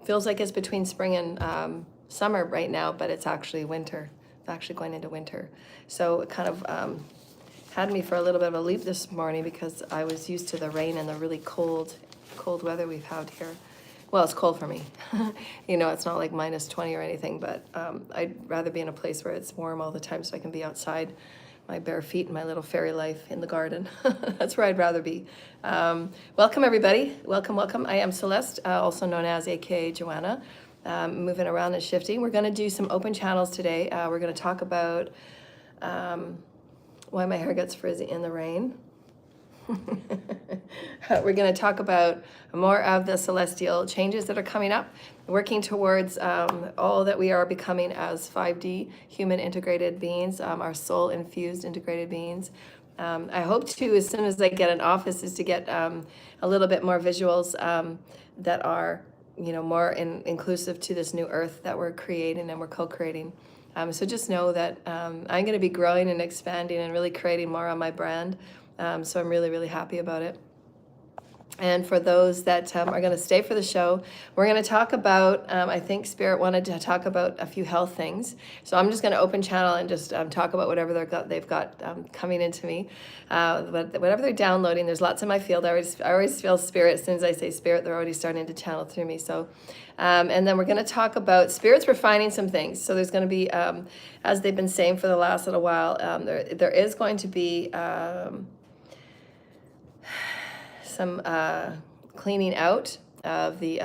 Feels like it's between spring and summer right now, but it's actually winter. It's actually going into winter. So it kind of had me for a little bit of a leap this morning because I was used to the rain and the really cold weather we've had here. Well, it's cold for me. You know, it's not like minus 20 or anything, but I'd rather be in a place where it's warm all the time so I can be outside, my bare feet and my little fairy life in the garden. That's where I'd rather be. Welcome, everybody. Welcome, welcome. I am Celeste, also known as AKA Joanna. Moving around and shifting. We're going to do some open channels today. We're going to talk about why my hair gets frizzy in the rain. We're going to talk about more of the celestial changes that are coming up, working towards all that we are becoming as 5D human integrated beings, our soul infused integrated beings. I hope to, as soon as I get an office, is to get a little bit more visuals that are, you know, more inclusive to this new earth that we're creating and we're co-creating. So just know that I'm going to be growing and expanding and really creating more on my brand. So I'm really, really happy about it. And for those that are going to stay for the show, we're going to talk about, I think Spirit wanted to talk about a few health things. So I'm just going to open channel and just talk about whatever they've got coming into me. Whatever they're downloading, there's lots in my field. I always feel Spirit. As soon as I say Spirit, they're already starting to channel through me. So, and then we're going to talk about Spirit's refining some things. So there's going to be, as they've been saying for the last little while, there is going to be some cleaning out of the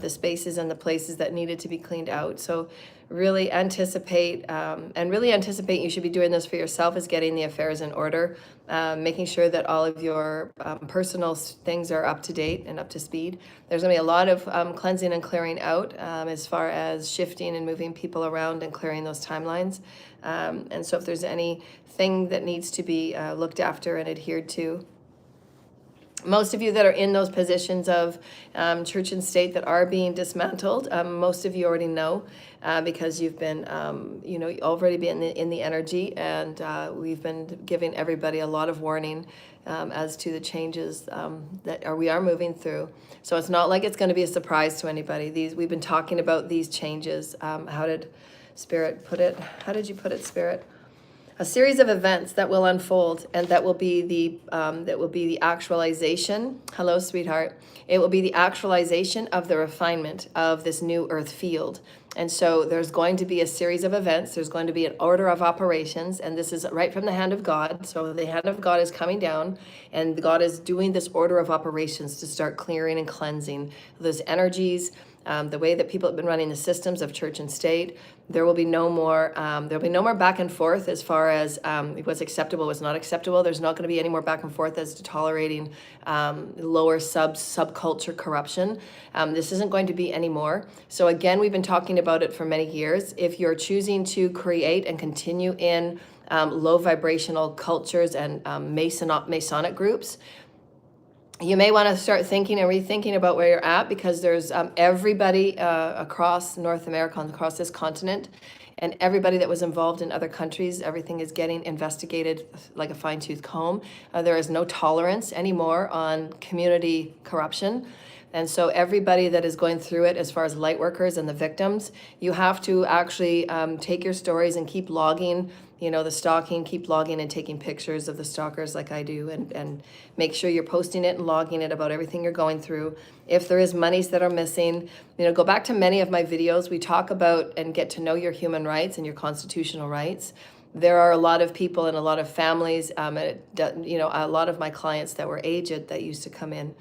spaces and the places that needed to be cleaned out. So really anticipate, you should be doing this for yourself, is getting the affairs in order, making sure that all of your personal things are up to date and up to speed. There's going to be a lot of cleansing and clearing out as far as shifting and moving people around and clearing those timelines. And so if there's anything that needs to be looked after and adhered to, most of you that are in those positions of church and state that are being dismantled, most of you already know because you've been, you know, already been in the energy, and we've been giving everybody a lot of warning as to the changes that we are moving through. So it's not like it's going to be a surprise to anybody. We've been talking about these changes. How did Spirit put it? How did you put it, Spirit? A series of events that will unfold, and that will be the actualization. Hello, sweetheart. It will be the actualization of the refinement of this new earth field. And so there's going to be a series of events. There's going to be an order of operations, and this is right from the hand of God. So the hand of God is coming down, and God is doing this order of operations to start clearing and cleansing those energies. The way that people have been running the systems of church and state, there will be no more. There'll be no more back and forth as far as what's acceptable, what's not acceptable. There's not going to be any more back and forth as to tolerating lower subculture corruption. This isn't going to be anymore. So again, we've been talking about it for many years. If you're choosing to create and continue in low vibrational cultures and Masonic groups, you may want to start thinking and rethinking about where you're at, because there's everybody across North America, across this continent, and everybody that was involved in other countries, everything is getting investigated like a fine-tooth comb. There is no tolerance anymore on community corruption. And so everybody that is going through it, as far as light workers and the victims, you have to actually take your stories and keep logging, you know, the stalking, keep logging and taking pictures of the stalkers like I do, and make sure you're posting it and logging it about everything you're going through. If there is monies that are missing, you know, go back to many of my videos. We talk about and get to know your human rights and your constitutional rights. There are a lot of people and a lot of families, you know, a lot of my clients that were aged that used to come in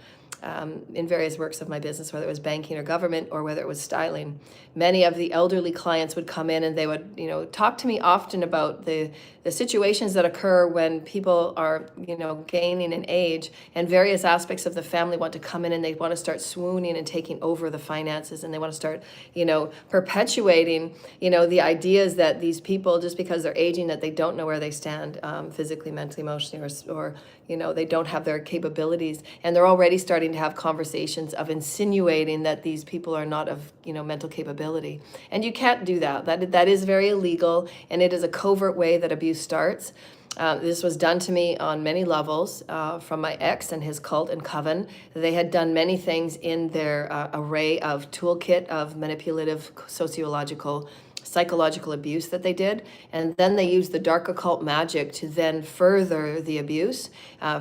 various works of my business, whether it was banking or government or whether it was styling. Many of the elderly clients would come in and they would, you know, talk to me often about the situations that occur when people are, you know, gaining in age, and various aspects of the family want to come in and they want to start swooning and taking over the finances, and they want to start, you know, perpetuating, you know, the ideas that these people, just because they're aging, that they don't know where they stand physically, mentally, emotionally, or you know, they don't have their capabilities, and they're already starting to have conversations of insinuating that these people are not of, you know, mental capability. And you can't do that. That is very illegal, and it is a covert way that abuse starts. This was done to me on many levels from my ex and his cult and coven. They had done many things in their array of toolkit of manipulative, sociological, psychological abuse that they did. And then they used the dark occult magic to then further the abuse,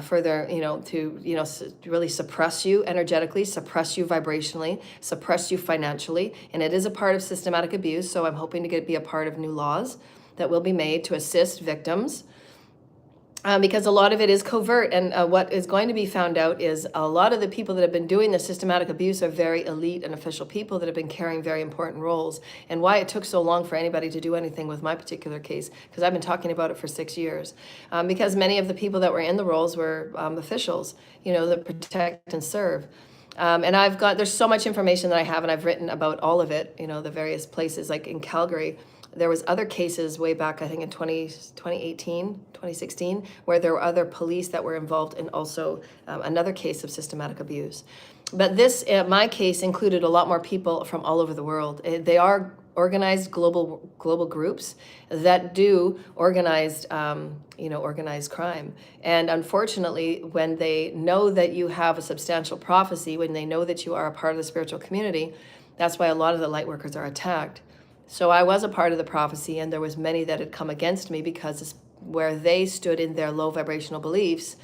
further, really suppress you energetically, suppress you vibrationally, suppress you financially. And it is a part of systematic abuse. So I'm hoping to be a part of new laws that will be made to assist victims. Because a lot of it is covert, and what is going to be found out is a lot of the people that have been doing the systematic abuse are very elite and official people that have been carrying very important roles. And why it took so long for anybody to do anything with my particular case, because I've been talking about it for 6 years, because many of the people that were in the roles were officials, that protect and serve. And there's so much information that I have, and I've written about all of it, the various places, like in Calgary. There was other cases way back, I think in 2018, 2016, where there were other police that were involved in also another case of systematic abuse. But this, my case, included a lot more people from all over the world. They are organized global groups that do organized crime. And unfortunately, when they know that you have a substantial prophecy, when they know that you are a part of the spiritual community, that's why a lot of the light workers are attacked. So I was a part of the prophecy, and there was many that had come against me because where they stood in their low vibrational beliefs,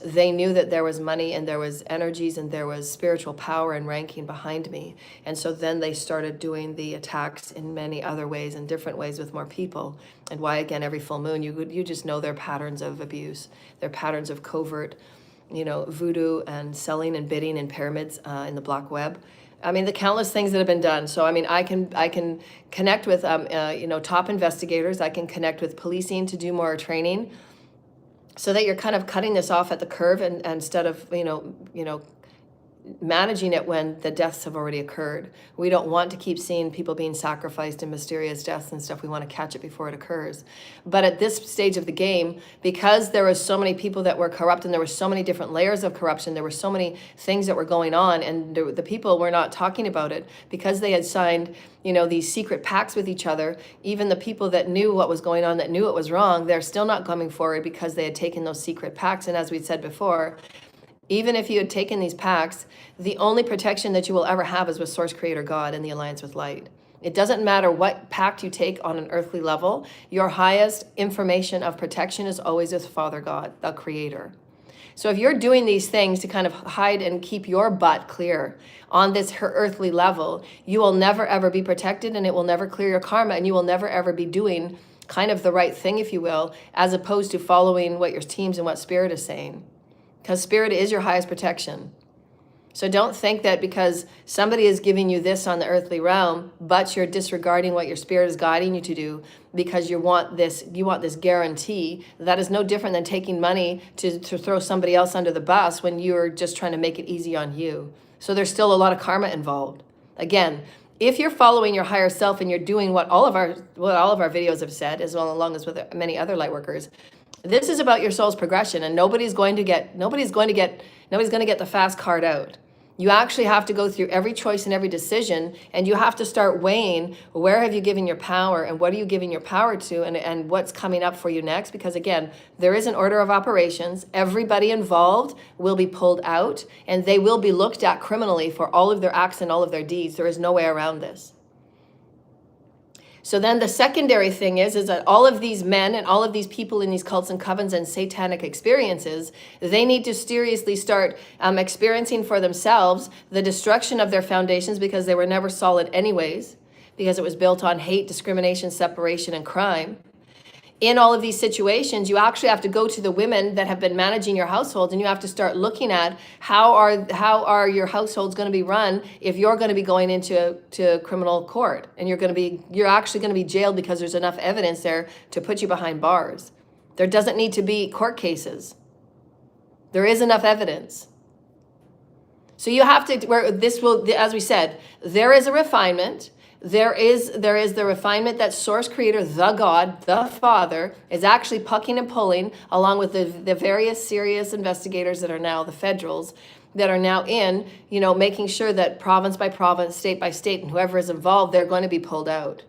they knew that there was money and there was energies and there was spiritual power and ranking behind me. And so then they started doing the attacks in many other ways, in different ways with more people. And why, again, every full moon, you just know their patterns of abuse, their patterns of covert, voodoo and selling and bidding in pyramids in the black web. I mean, the countless things that have been done. So, I mean, I can connect with, top investigators. I can connect with policing to do more training so that you're kind of cutting this off at the curve and instead of, managing it when the deaths have already occurred. We don't want to keep seeing people being sacrificed in mysterious deaths and stuff. We want to catch it before it occurs. But at this stage of the game, because there were so many people that were corrupt and there were so many different layers of corruption, there were so many things that were going on, and the people were not talking about it because they had signed, these secret pacts with each other. Even the people that knew what was going on, that knew it was wrong, they're still not coming forward because they had taken those secret pacts. And as we said before, even if you had taken these pacts, the only protection that you will ever have is with Source Creator God and the Alliance with Light. It doesn't matter what pact you take on an earthly level, your highest information of protection is always with Father God, the Creator. So if you're doing these things to kind of hide and keep your butt clear on this earthly level, you will never ever be protected, and it will never clear your karma, and you will never ever be doing kind of the right thing, if you will, as opposed to following what your teams and what Spirit is saying. Because Spirit is your highest protection. So don't think that because somebody is giving you this on the earthly realm, but you're disregarding what your Spirit is guiding you to do because you want this guarantee. That is no different than taking money to throw somebody else under the bus when you're just trying to make it easy on you. So there's still a lot of karma involved. Again, if you're following your higher self and you're doing what all of our videos have said, as well along as with many other light workers, this is about your soul's progression, and nobody's going to get the fast card out. You actually have to go through every choice and every decision, and you have to start weighing where have you given your power and what are you giving your power to, and what's coming up for you next. Because again, there is an order of operations. Everybody involved will be pulled out, and they will be looked at criminally for all of their acts and all of their deeds. There is no way around this. So then the secondary thing is that all of these men and all of these people in these cults and covens and satanic experiences, they need to seriously start experiencing for themselves the destruction of their foundations, because they were never solid anyways, because it was built on hate, discrimination, separation, and crime. In all of these situations, you actually have to go to the women that have been managing your households, and you have to start looking at how are your households going to be run if you're going to be going into criminal court, and you're actually going to be jailed because there's enough evidence there to put you behind bars. There doesn't need to be court cases. There is enough evidence. So you have to, as we said, there is a refinement. There is the refinement that Source Creator, the God, the Father, is actually pucking and pulling, along with the various serious investigators that are now the federals, that are now in, making sure that province by province, state by state, and whoever is involved, they're going to be pulled out.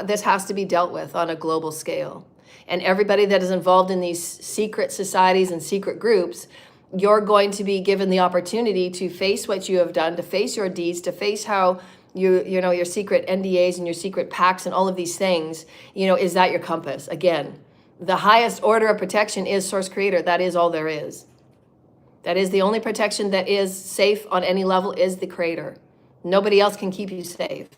This has to be dealt with on a global scale. And everybody that is involved in these secret societies and secret groups, you're going to be given the opportunity to face what you have done, to face your deeds, to face how you know, your secret NDAs and your secret pacts and all of these things, you know, is that your compass? Again, the highest order of protection is Source Creator. That is all there is. That is the only protection that is safe on any level, is the Creator. Nobody else can keep you safe.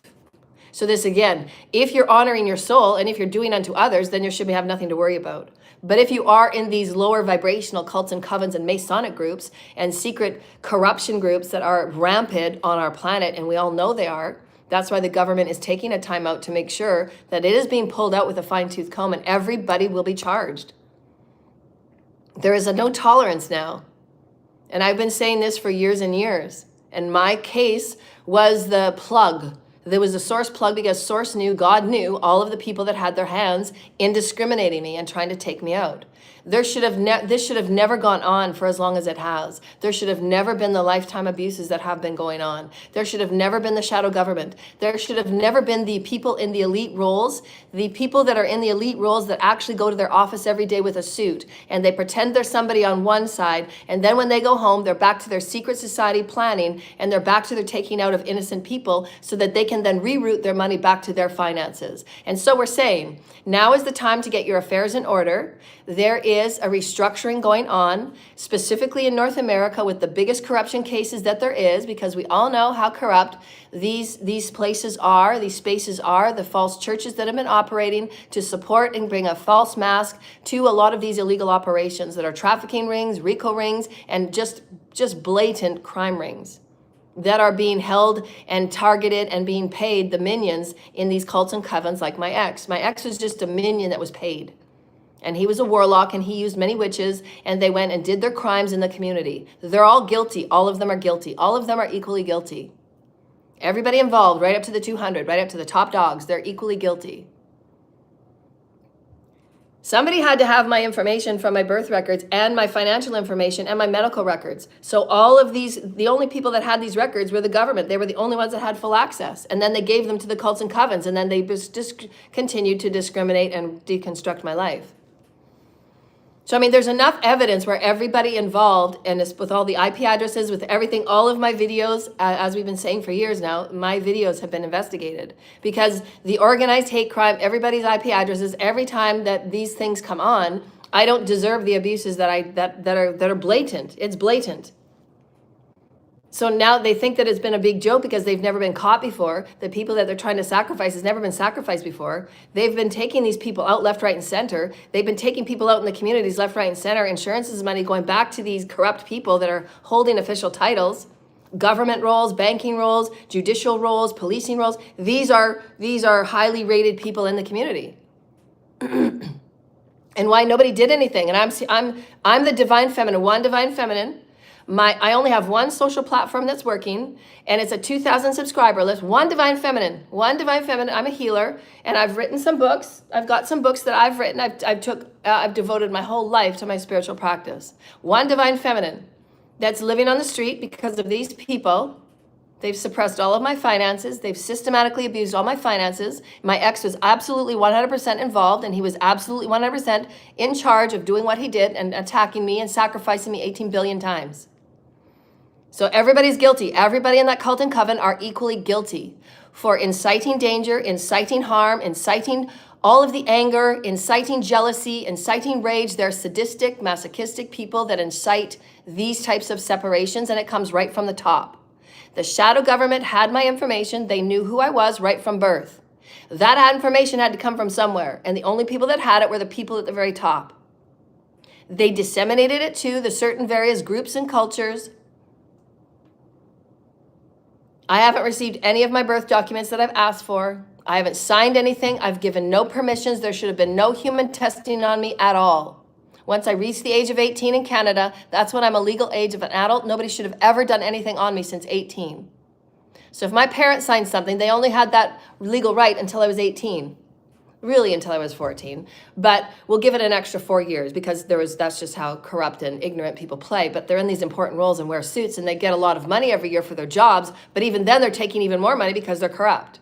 So this again, if you're honoring your soul and if you're doing unto others, then you should have nothing to worry about. But if you are in these lower vibrational cults and covens and Masonic groups and secret corruption groups that are rampant on our planet, and we all know they are, that's why the government is taking a time out to make sure that it is being pulled out with a fine-tooth comb, and everybody will be charged. There is a no tolerance now. And I've been saying this for years and years. And my case was the plug. There was a Source plug because Source knew, God knew, all of the people that had their hands in discriminating me and trying to take me out. This should have never gone on for as long as it has. There should have never been the lifetime abuses that have been going on. There should have never been the shadow government. There should have never been the people in the elite roles, the people that are in the elite roles that actually go to their office every day with a suit and they pretend they're somebody on one side, and then when they go home, they're back to their secret society planning and they're back to their taking out of innocent people so that they can then reroute their money back to their finances. And so we're saying, now is the time to get your affairs in order. There is a restructuring going on, specifically in North America, with the biggest corruption cases that there is, because we all know how corrupt these places are, these spaces are, the false churches that have been operating to support and bring a false mask to a lot of these illegal operations that are trafficking rings, RICO rings, and just blatant crime rings that are being held and targeted and being paid the minions in these cults and covens like my ex. My ex was just a minion that was paid. And he was a warlock and he used many witches and they went and did their crimes in the community. They're all guilty. All of them are guilty. All of them are equally guilty. Everybody involved, right up to the 200, right up to the top dogs, they're equally guilty. Somebody had to have my information from my birth records and my financial information and my medical records. So all of these, the only people that had these records were the government. They were the only ones that had full access. And then they gave them to the cults and covens, and then they just continued to discriminate and deconstruct my life. So, I mean, there's enough evidence where everybody involved, and it's with all the IP addresses, with everything, all of my videos, as we've been saying for years now, my videos have been investigated. Because the organized hate crime, everybody's IP addresses, every time that these things come on, I don't deserve the abuses that are blatant. It's blatant. So now they think that it's been a big joke because they've never been caught before. The people that they're trying to sacrifice has never been sacrificed before. They've been taking these people out left, right, and center. They've been taking people out in the communities left, right, and center. Insurance's money going back to these corrupt people that are holding official titles, government roles, banking roles, judicial roles, policing roles. These are highly rated people in the community. And why nobody did anything. And I'm the divine feminine, one divine feminine. I only have one social platform that's working, and it's a 2,000 subscriber list. One divine feminine. I'm a healer, and I've written some books. I've got some books that I've written. I've devoted my whole life to my spiritual practice. One divine feminine that's living on the street because of these people. They've suppressed all of my finances. They've systematically abused all my finances. My ex was absolutely 100% involved, and he was absolutely 100% in charge of doing what he did and attacking me and sacrificing me 18 billion times. So everybody's guilty. Everybody in that cult and coven are equally guilty for inciting danger, inciting harm, inciting all of the anger, inciting jealousy, inciting rage. They're sadistic, masochistic people that incite these types of separations, and it comes right from the top. The shadow government had my information. They knew who I was right from birth. That information had to come from somewhere, and the only people that had it were the people at the very top. They disseminated it to the certain various groups and cultures. I haven't received any of my birth documents that I've asked for. I haven't signed anything. I've given no permissions. There should have been no human testing on me at all. Once I reached the age of 18 in Canada, that's when I'm a legal age of an adult. Nobody should have ever done anything on me since 18. So if my parents signed something, they only had that legal right until I was 18. Really until I was 14. But we'll give it an extra 4 years because that's just how corrupt and ignorant people play. But they're in these important roles and wear suits, and they get a lot of money every year for their jobs. But even then they're taking even more money because they're corrupt.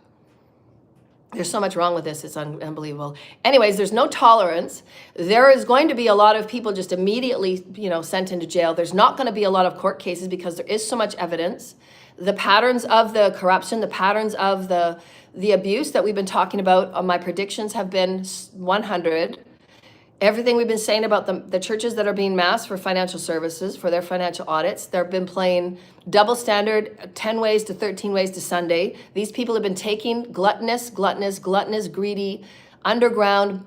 There's so much wrong with this. It's unbelievable. Anyways, there's no tolerance. There is going to be a lot of people just immediately, sent into jail. There's not going to be a lot of court cases because there is so much evidence. The patterns of the corruption, the patterns of the abuse that we've been talking about, my predictions have been 100. Everything we've been saying about the churches that are being masked for financial services, for their financial audits, they've been playing double standard, 10 ways to 13 ways to Sunday. These people have been taking gluttonous, greedy, underground,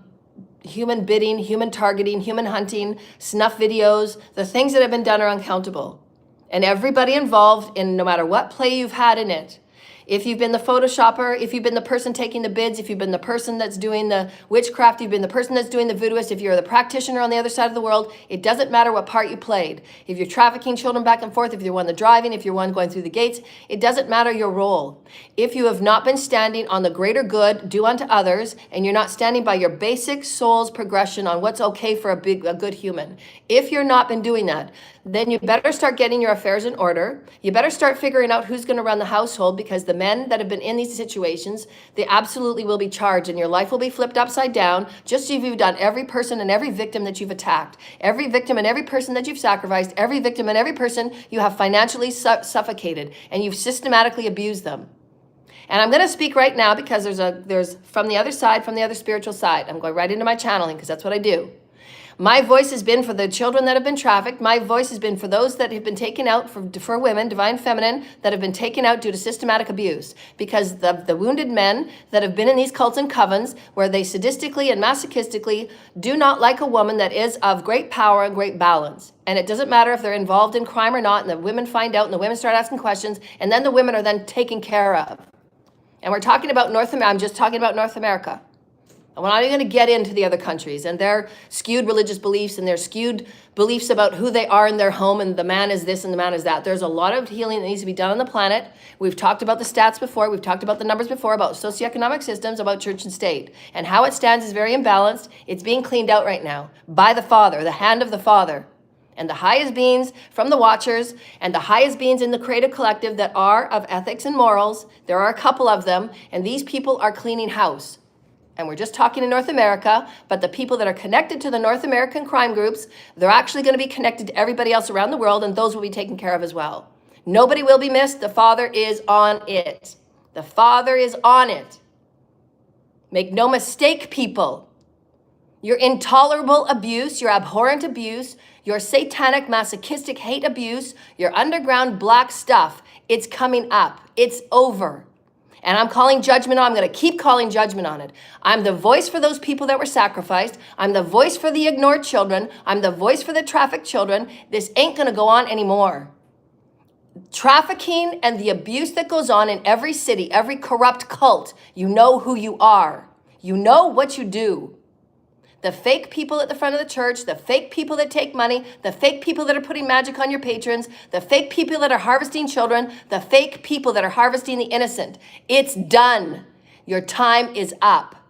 human bidding, human targeting, human hunting, snuff videos. The things that have been done are uncountable. And everybody involved, in no matter what play you've had in it, if you've been the photoshopper, if you've been the person taking the bids, if you've been the person that's doing the witchcraft, you've been the person that's doing the voodooist, if you're the practitioner on the other side of the world, it doesn't matter what part you played. If you're trafficking children back and forth, if you're one the driving, if you're one going through the gates, it doesn't matter your role. If you have not been standing on the greater good, do unto others, and you're not standing by your basic soul's progression on what's okay for a good human, if you're not been doing that, then you better start getting your affairs in order. You better start figuring out who's going to run the household, because the men that have been in these situations, they absolutely will be charged, and your life will be flipped upside down, just as you've done every person and every victim that you've attacked, every victim and every person that you've sacrificed, every victim and every person you have financially suffocated, and you've systematically abused them. And I'm going to speak right now because there's from the other side, from the other spiritual side. I'm going right into my channeling because that's what I do. My voice has been for the children that have been trafficked. My voice has been for those that have been taken out, for women, divine feminine, that have been taken out due to systematic abuse. Because the wounded men that have been in these cults and covens, where they sadistically and masochistically do not like a woman that is of great power and great balance. And it doesn't matter if they're involved in crime or not, and the women find out, and the women start asking questions, and then the women are then taken care of. And we're talking about North America. I'm just talking about North America. We're not even going to get into the other countries and their skewed religious beliefs and their skewed beliefs about who they are in their home, and the man is this and the man is that. There's a lot of healing that needs to be done on the planet. We've talked about the stats before. We've talked about the numbers before, about socioeconomic systems, about church and state. And how it stands is very imbalanced. It's being cleaned out right now by the Father, the hand of the Father. And the highest beings from the Watchers, and the highest beings in the creative collective that are of ethics and morals, there are a couple of them, and these people are cleaning house. And we're just talking in North America, but the people that are connected to the North American crime groups, they're actually going to be connected to everybody else around the world, and those will be taken care of as well. Nobody will be missed. The Father is on it. The Father is on it. Make no mistake, people. Your intolerable abuse, your abhorrent abuse, your satanic masochistic hate abuse, your underground black stuff, it's coming up. It's over. And I'm calling judgment on. I'm going to keep calling judgment on it. I'm the voice for those people that were sacrificed. I'm the voice for the ignored children. I'm the voice for the trafficked children. This ain't going to go on anymore. Trafficking and the abuse that goes on in every city, every corrupt cult, you know who you are. You know what you do. The fake people at the front of the church, the fake people that take money, the fake people that are putting magic on your patrons, the fake people that are harvesting children, the fake people that are harvesting the innocent. It's done. Your time is up.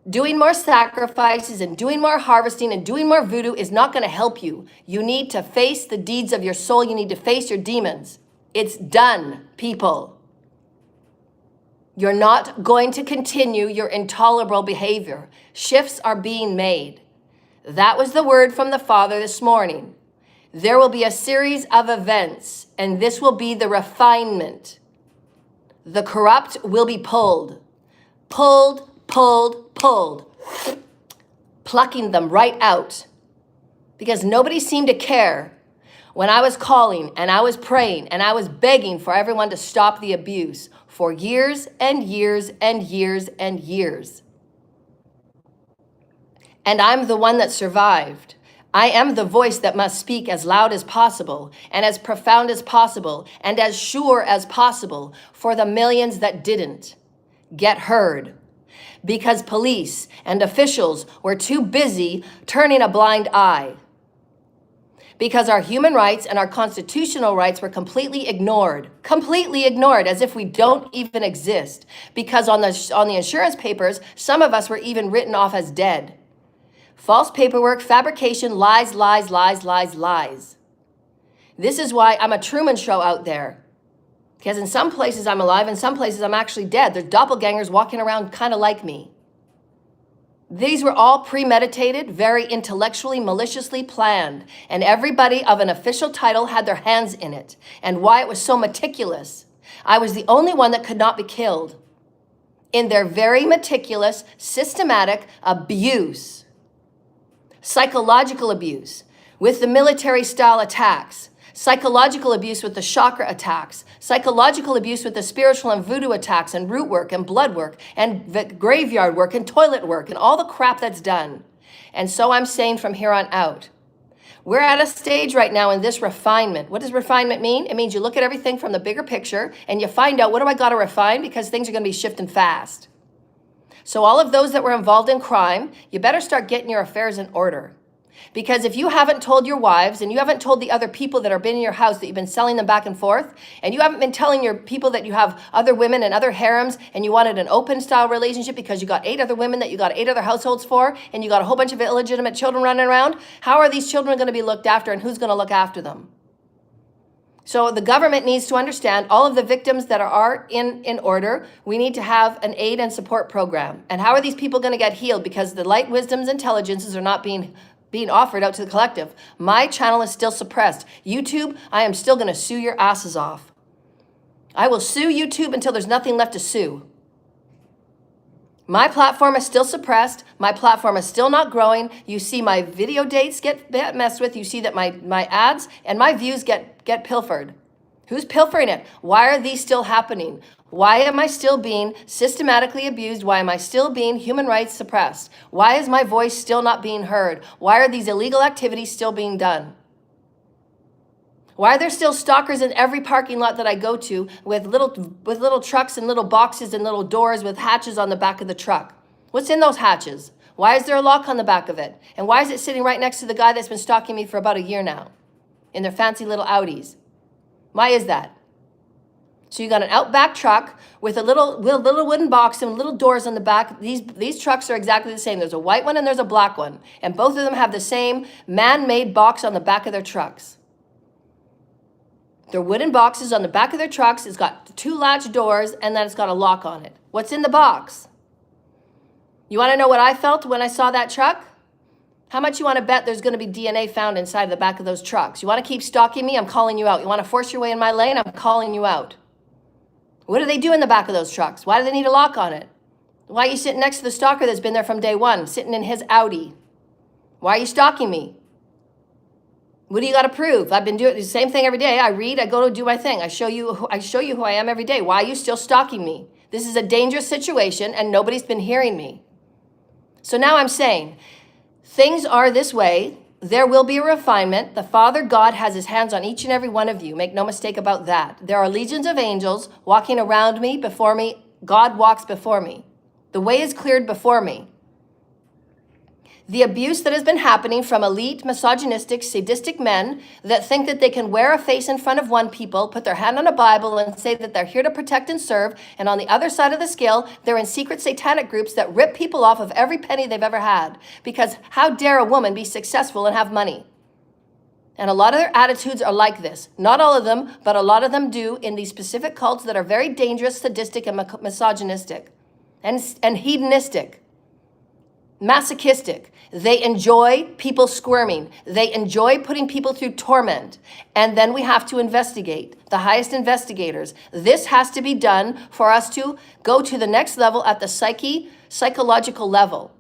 Doing more sacrifices and doing more harvesting and doing more voodoo is not going to help you. You need to face the deeds of your soul. You need to face your demons. It's done, people. You're not going to continue your intolerable behavior. Shifts are being made. That was the word from the Father this morning. There will be a series of events, and this will be the refinement. The corrupt will be pulled. Pulled, plucking them right out. Because nobody seemed to care when I was calling and I was praying and I was begging for everyone to stop the abuse for years and years and years and years. And I'm the one that survived. I am the voice that must speak as loud as possible and as profound as possible and as sure as possible for the millions that didn't get heard. Because police and officials were too busy turning a blind eye. Because our human rights and our constitutional rights were completely ignored, as if we don't even exist. Because on the insurance papers, some of us were even written off as dead. False paperwork, fabrication, lies. This is why I'm a Truman Show out there. Because in some places I'm alive, in some places I'm actually dead. There's doppelgangers walking around kind of like me. These were all premeditated, very intellectually, maliciously planned. And everybody of an official title had their hands in it. And why it was so meticulous. I was the only one that could not be killed. In their very meticulous, systematic abuse, psychological abuse, with the military-style attacks, psychological abuse with the chakra attacks, psychological abuse with the spiritual and voodoo attacks and root work and blood work and graveyard work and toilet work and all the crap that's done. And so I'm saying from here on out, we're at a stage right now in this refinement. What does refinement mean? It means you look at everything from the bigger picture and you find out, what do I got to refine? Because things are going to be shifting fast. So all of those that were involved in crime, you better start getting your affairs in order. Because if you haven't told your wives and you haven't told the other people that have been in your house that you've been selling them back and forth, and you haven't been telling your people that you have other women and other harems and you wanted an open style relationship because you got 8 other women that you got 8 other households for and you got a whole bunch of illegitimate children running around, how are these children going to be looked after and who's going to look after them? So the government needs to understand all of the victims that are in order. We need to have an aid and support program. And how are these people going to get healed? Because the light wisdoms, intelligences are not being offered out to the collective. My channel is still suppressed. YouTube, I am still going to sue your asses off. I will sue YouTube until there's nothing left to sue. My platform is still suppressed. My platform is still not growing. You see my video dates get messed with. You see that my ads and my views get pilfered. Who's pilfering it? Why are these still happening? Why am I still being systematically abused? Why am I still being human rights suppressed? Why is my voice still not being heard? Why are these illegal activities still being done? Why are there still stalkers in every parking lot that I go to with little trucks and little boxes and little doors with hatches on the back of the truck? What's in those hatches? Why is there a lock on the back of it? And why is it sitting right next to the guy that's been stalking me for about a year now in their fancy little Audis? Why is that? So you got an Outback truck with a little wooden box and little doors on the back. These trucks are exactly the same. There's a white one and there's a black one. And both of them have the same man-made box on the back of their trucks. They're wooden boxes on the back of their trucks. It's got 2 latch doors and then it's got a lock on it. What's in the box? You want to know what I felt when I saw that truck? How much you want to bet there's going to be DNA found inside the back of those trucks? You want to keep stalking me? I'm calling you out. You want to force your way in my lane? I'm calling you out. What do they do in the back of those trucks? Why do they need a lock on it? Why are you sitting next to the stalker that's been there from day one, sitting in his Audi? Why are you stalking me? What do you got to prove? I've been doing the same thing every day. I read, I go to do my thing. I show you who I am every day. Why are you still stalking me? This is a dangerous situation and nobody's been hearing me. So now I'm saying, things are this way. There will be a refinement. The Father God has his hands on each and every one of you. Make no mistake about that. There are legions of angels walking around me, before me. God walks before me. The way is cleared before me. The abuse that has been happening from elite, misogynistic, sadistic men that think that they can wear a face in front of one people, put their hand on a Bible and say that they're here to protect and serve. And on the other side of the scale, they're in secret satanic groups that rip people off of every penny they've ever had. Because how dare a woman be successful and have money? And a lot of their attitudes are like this. Not all of them, but a lot of them do in these specific cults that are very dangerous, sadistic, and misogynistic and hedonistic. Masochistic. They enjoy people squirming. They enjoy putting people through torment. And then we have to investigate, the highest investigators. This has to be done for us to go to the next level at the psychological level.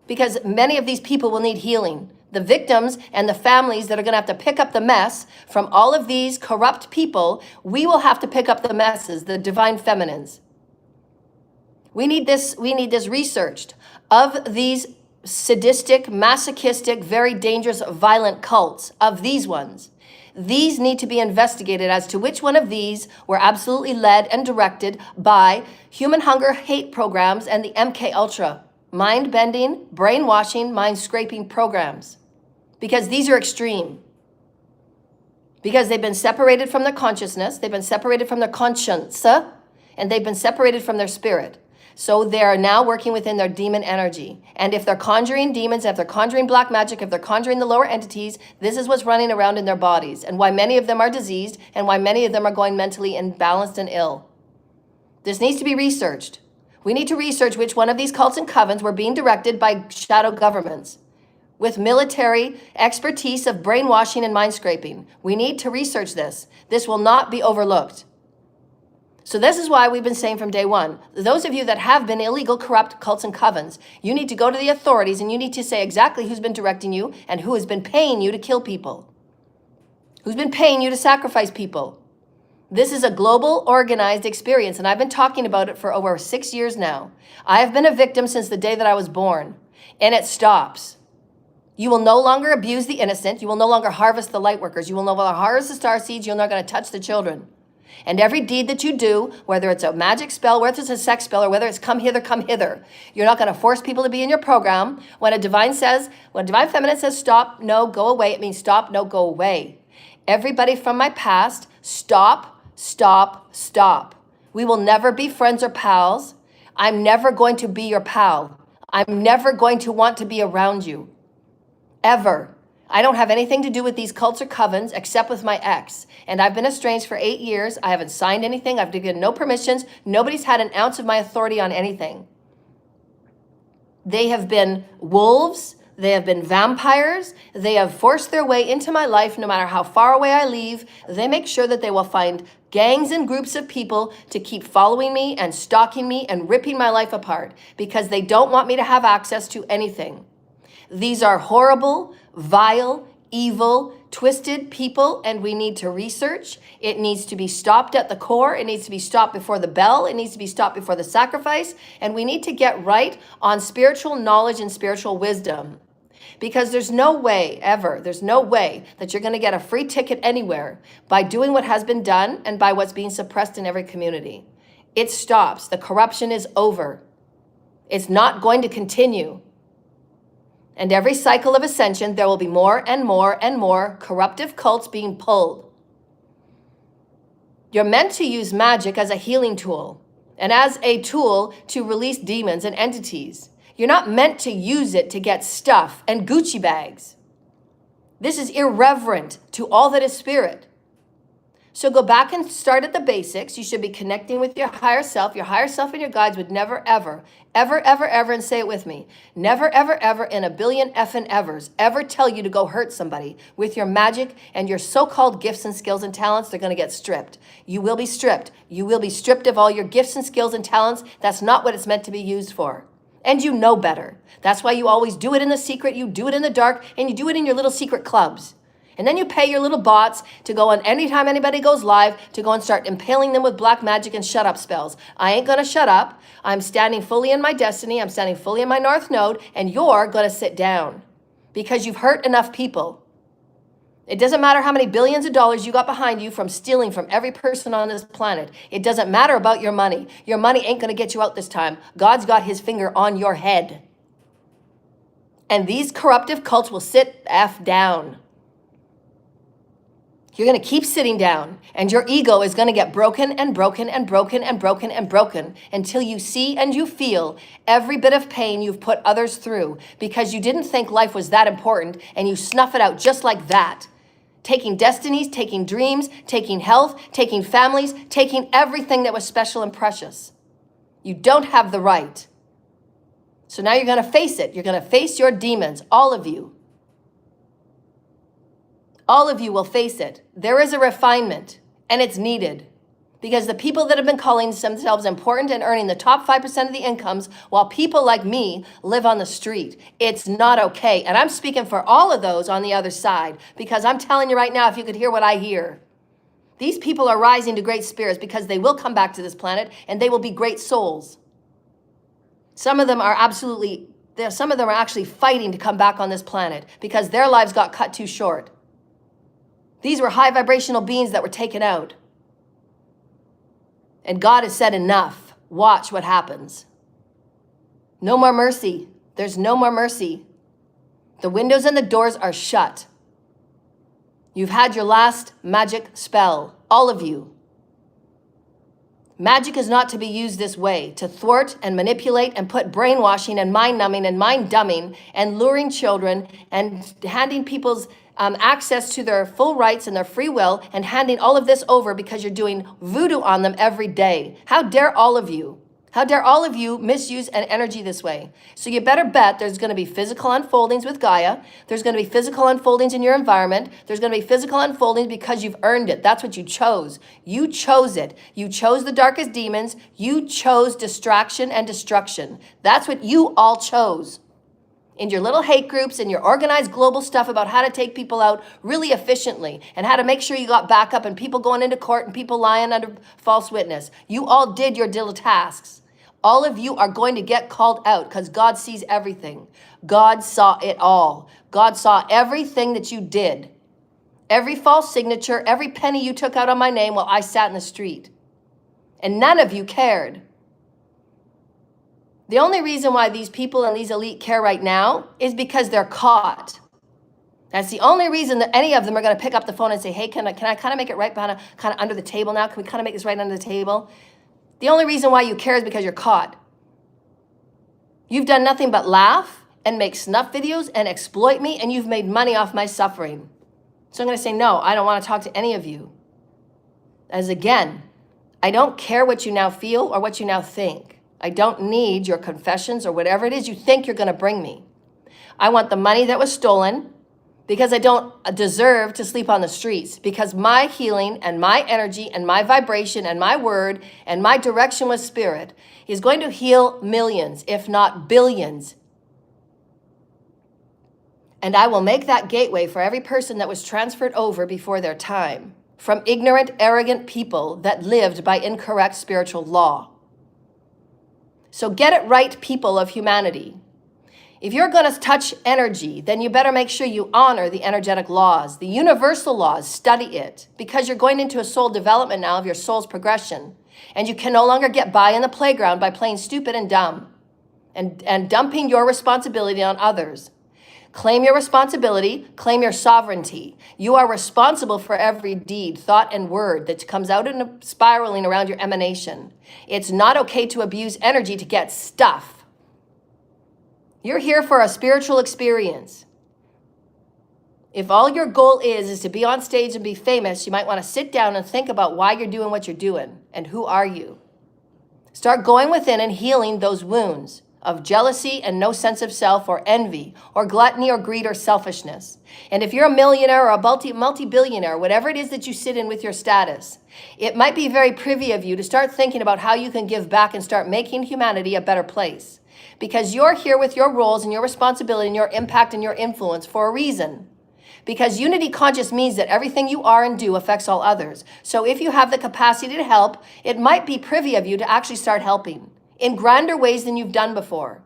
Because many of these people will need healing. The victims and the families that are going to have to pick up the mess from all of these corrupt people, we will have to pick up the messes, the divine feminines. We need this researched of these sadistic, masochistic, very dangerous, violent cults, of these ones. These need to be investigated as to which one of these were absolutely led and directed by human hunger hate programs and the MK Ultra, mind-bending, brainwashing, mind-scraping programs. Because these are extreme. Because they've been separated from their consciousness, they've been separated from their conscience, and they've been separated from their spirit. So they are now working within their demon energy. And if they're conjuring demons, if they're conjuring black magic, if they're conjuring the lower entities, this is what's running around in their bodies and why many of them are diseased and why many of them are going mentally imbalanced and ill. This needs to be researched. We need to research which one of these cults and covens were being directed by shadow governments with military expertise of brainwashing and mind scraping. We need to research this. This will not be overlooked. So this is why we've been saying from day one, those of you that have been illegal, corrupt cults and covens, you need to go to the authorities and you need to say exactly who's been directing you and who has been paying you to kill people, who's been paying you to sacrifice people. This is a global organized experience, and I've been talking about it for over 6 years now. I have been a victim since the day that I was born, and it stops. You will no longer abuse the innocent. You will no longer harvest the light workers. You will no longer harvest the star seeds. You're not going to touch the children. And every deed that you do, whether it's a magic spell, whether it's a sex spell, or whether it's come hither, you're not going to force people to be in your program. When a divine feminine says stop, no, go away, it means stop, no, go away. Everybody from my past, stop, stop, stop. We will never be friends or pals. I'm never going to be your pal. I'm never going to want to be around you. Ever. I don't have anything to do with these cults or covens except with my ex. And I've been estranged for 8 years. I haven't signed anything. I've given no permissions. Nobody's had an ounce of my authority on anything. They have been wolves. They have been vampires. They have forced their way into my life no matter how far away I leave. They make sure that they will find gangs and groups of people to keep following me and stalking me and ripping my life apart because they don't want me to have access to anything. These are horrible, vile, evil, twisted people, and we need to research. It needs to be stopped at the core. It needs to be stopped before the bell. It needs to be stopped before the sacrifice. And we need to get right on spiritual knowledge and spiritual wisdom. Because there's no way ever, there's no way that you're going to get a free ticket anywhere by doing what has been done and by what's being suppressed in every community. It stops. The corruption is over. It's not going to continue. And every cycle of ascension, there will be more and more and more corruptive cults being pulled. You're meant to use magic as a healing tool and as a tool to release demons and entities. You're not meant to use it to get stuff and Gucci bags. This is irreverent to all that is spirit. So go back and start at the basics. You should be connecting with your higher self. Your higher self and your guides would never, ever, ever, ever, ever, and say it with me, never, ever, ever in a billion effing evers, ever tell you to go hurt somebody with your magic and your so-called gifts and skills and talents. They're going to get stripped. You will be stripped. You will be stripped of all your gifts and skills and talents. That's not what it's meant to be used for. And you know better. That's why you always do it in the secret. You do it in the dark, and you do it in your little secret clubs. And then you pay your little bots to go on anytime anybody goes live to go and start impaling them with black magic and shut up spells. I ain't going to shut up. I'm standing fully in my destiny. I'm standing fully in my North Node, and you're going to sit down because you've hurt enough people. It doesn't matter how many billions of dollars you got behind you from stealing from every person on this planet. It doesn't matter about your money. Your money ain't going to get you out this time. God's got his finger on your head. And these corruptive cults will sit the F down. You're going to keep sitting down, and your ego is going to get broken and broken and broken and broken and broken until you see and you feel every bit of pain you've put others through because you didn't think life was that important, and you snuff it out just like that. Taking destinies, taking dreams, taking health, taking families, taking everything that was special and precious. You don't have the right. So now you're going to face it. You're going to face your demons, all of you. All of you will face it. There is a refinement, and it's needed because the people that have been calling themselves important and earning the top 5% of the incomes while people like me live on the street, it's not okay. And I'm speaking for all of those on the other side because I'm telling you right now, if you could hear what I hear, these people are rising to great spirits because they will come back to this planet and they will be great souls. Some of them are actually fighting to come back on this planet because their lives got cut too short. These were high vibrational beings that were taken out. And God has said enough. Watch what happens. No more mercy. There's no more mercy. The windows and the doors are shut. You've had your last magic spell, all of you. Magic is not to be used this way, to thwart and manipulate and put brainwashing and mind numbing and mind dumbing and luring children and handing people's access to their full rights and their free will and handing all of this over because you're doing voodoo on them every day. How dare all of you? How dare all of you misuse an energy this way? So you better bet there's going to be physical unfoldings with Gaia. There's going to be physical unfoldings in your environment. There's going to be physical unfoldings because you've earned it. That's what you chose. You chose it. You chose the darkest demons. You chose distraction and destruction. That's what you all chose. In your little hate groups and your organized global stuff about how to take people out really efficiently and how to make sure you got backup and people going into court and people lying under false witness. You all did your little tasks. All of you are going to get called out because God sees everything. God saw it all. God saw everything that you did. Every false signature, every penny you took out on my name while I sat in the street. And none of you cared. The only reason why these people and these elite care right now is because they're caught. That's the only reason that any of them are going to pick up the phone and say, hey, can I kind of make it right behind, kind of under the table now? Can we kind of make this right under the table? The only reason why you care is because you're caught. You've done nothing but laugh and make snuff videos and exploit me, and you've made money off my suffering. So I'm going to say, no, I don't want to talk to any of you. As again, I don't care what you now feel or what you now think. I don't need your confessions or whatever it is you think you're going to bring me. I want the money that was stolen because I don't deserve to sleep on the streets, because my healing and my energy and my vibration and my word and my direction with spirit is going to heal millions, if not billions. And I will make that gateway for every person that was transferred over before their time from ignorant, arrogant people that lived by incorrect spiritual law. So get it right, people of humanity. If you're going to touch energy, then you better make sure you honor the energetic laws, the universal laws, study it, because you're going into a soul development now of your soul's progression. And you can no longer get by in the playground by playing stupid and dumb and dumping your responsibility on others. Claim your responsibility, claim your sovereignty. You are responsible for every deed, thought, and word that comes out and spiraling around your emanation. It's not okay to abuse energy to get stuff. You're here for a spiritual experience. If all your goal is to be on stage and be famous, you might want to sit down and think about why you're doing what you're doing and who are you. Start going within and healing those wounds of jealousy and no sense of self, or envy or gluttony or greed or selfishness. And if you're a millionaire or a multi-billionaire, whatever it is that you sit in with your status, it might be very privy of you to start thinking about how you can give back and start making humanity a better place. Because you're here with your roles and your responsibility and your impact and your influence for a reason. Because unity conscious means that everything you are and do affects all others. So if you have the capacity to help, it might be privy of you to actually start helping in grander ways than you've done before,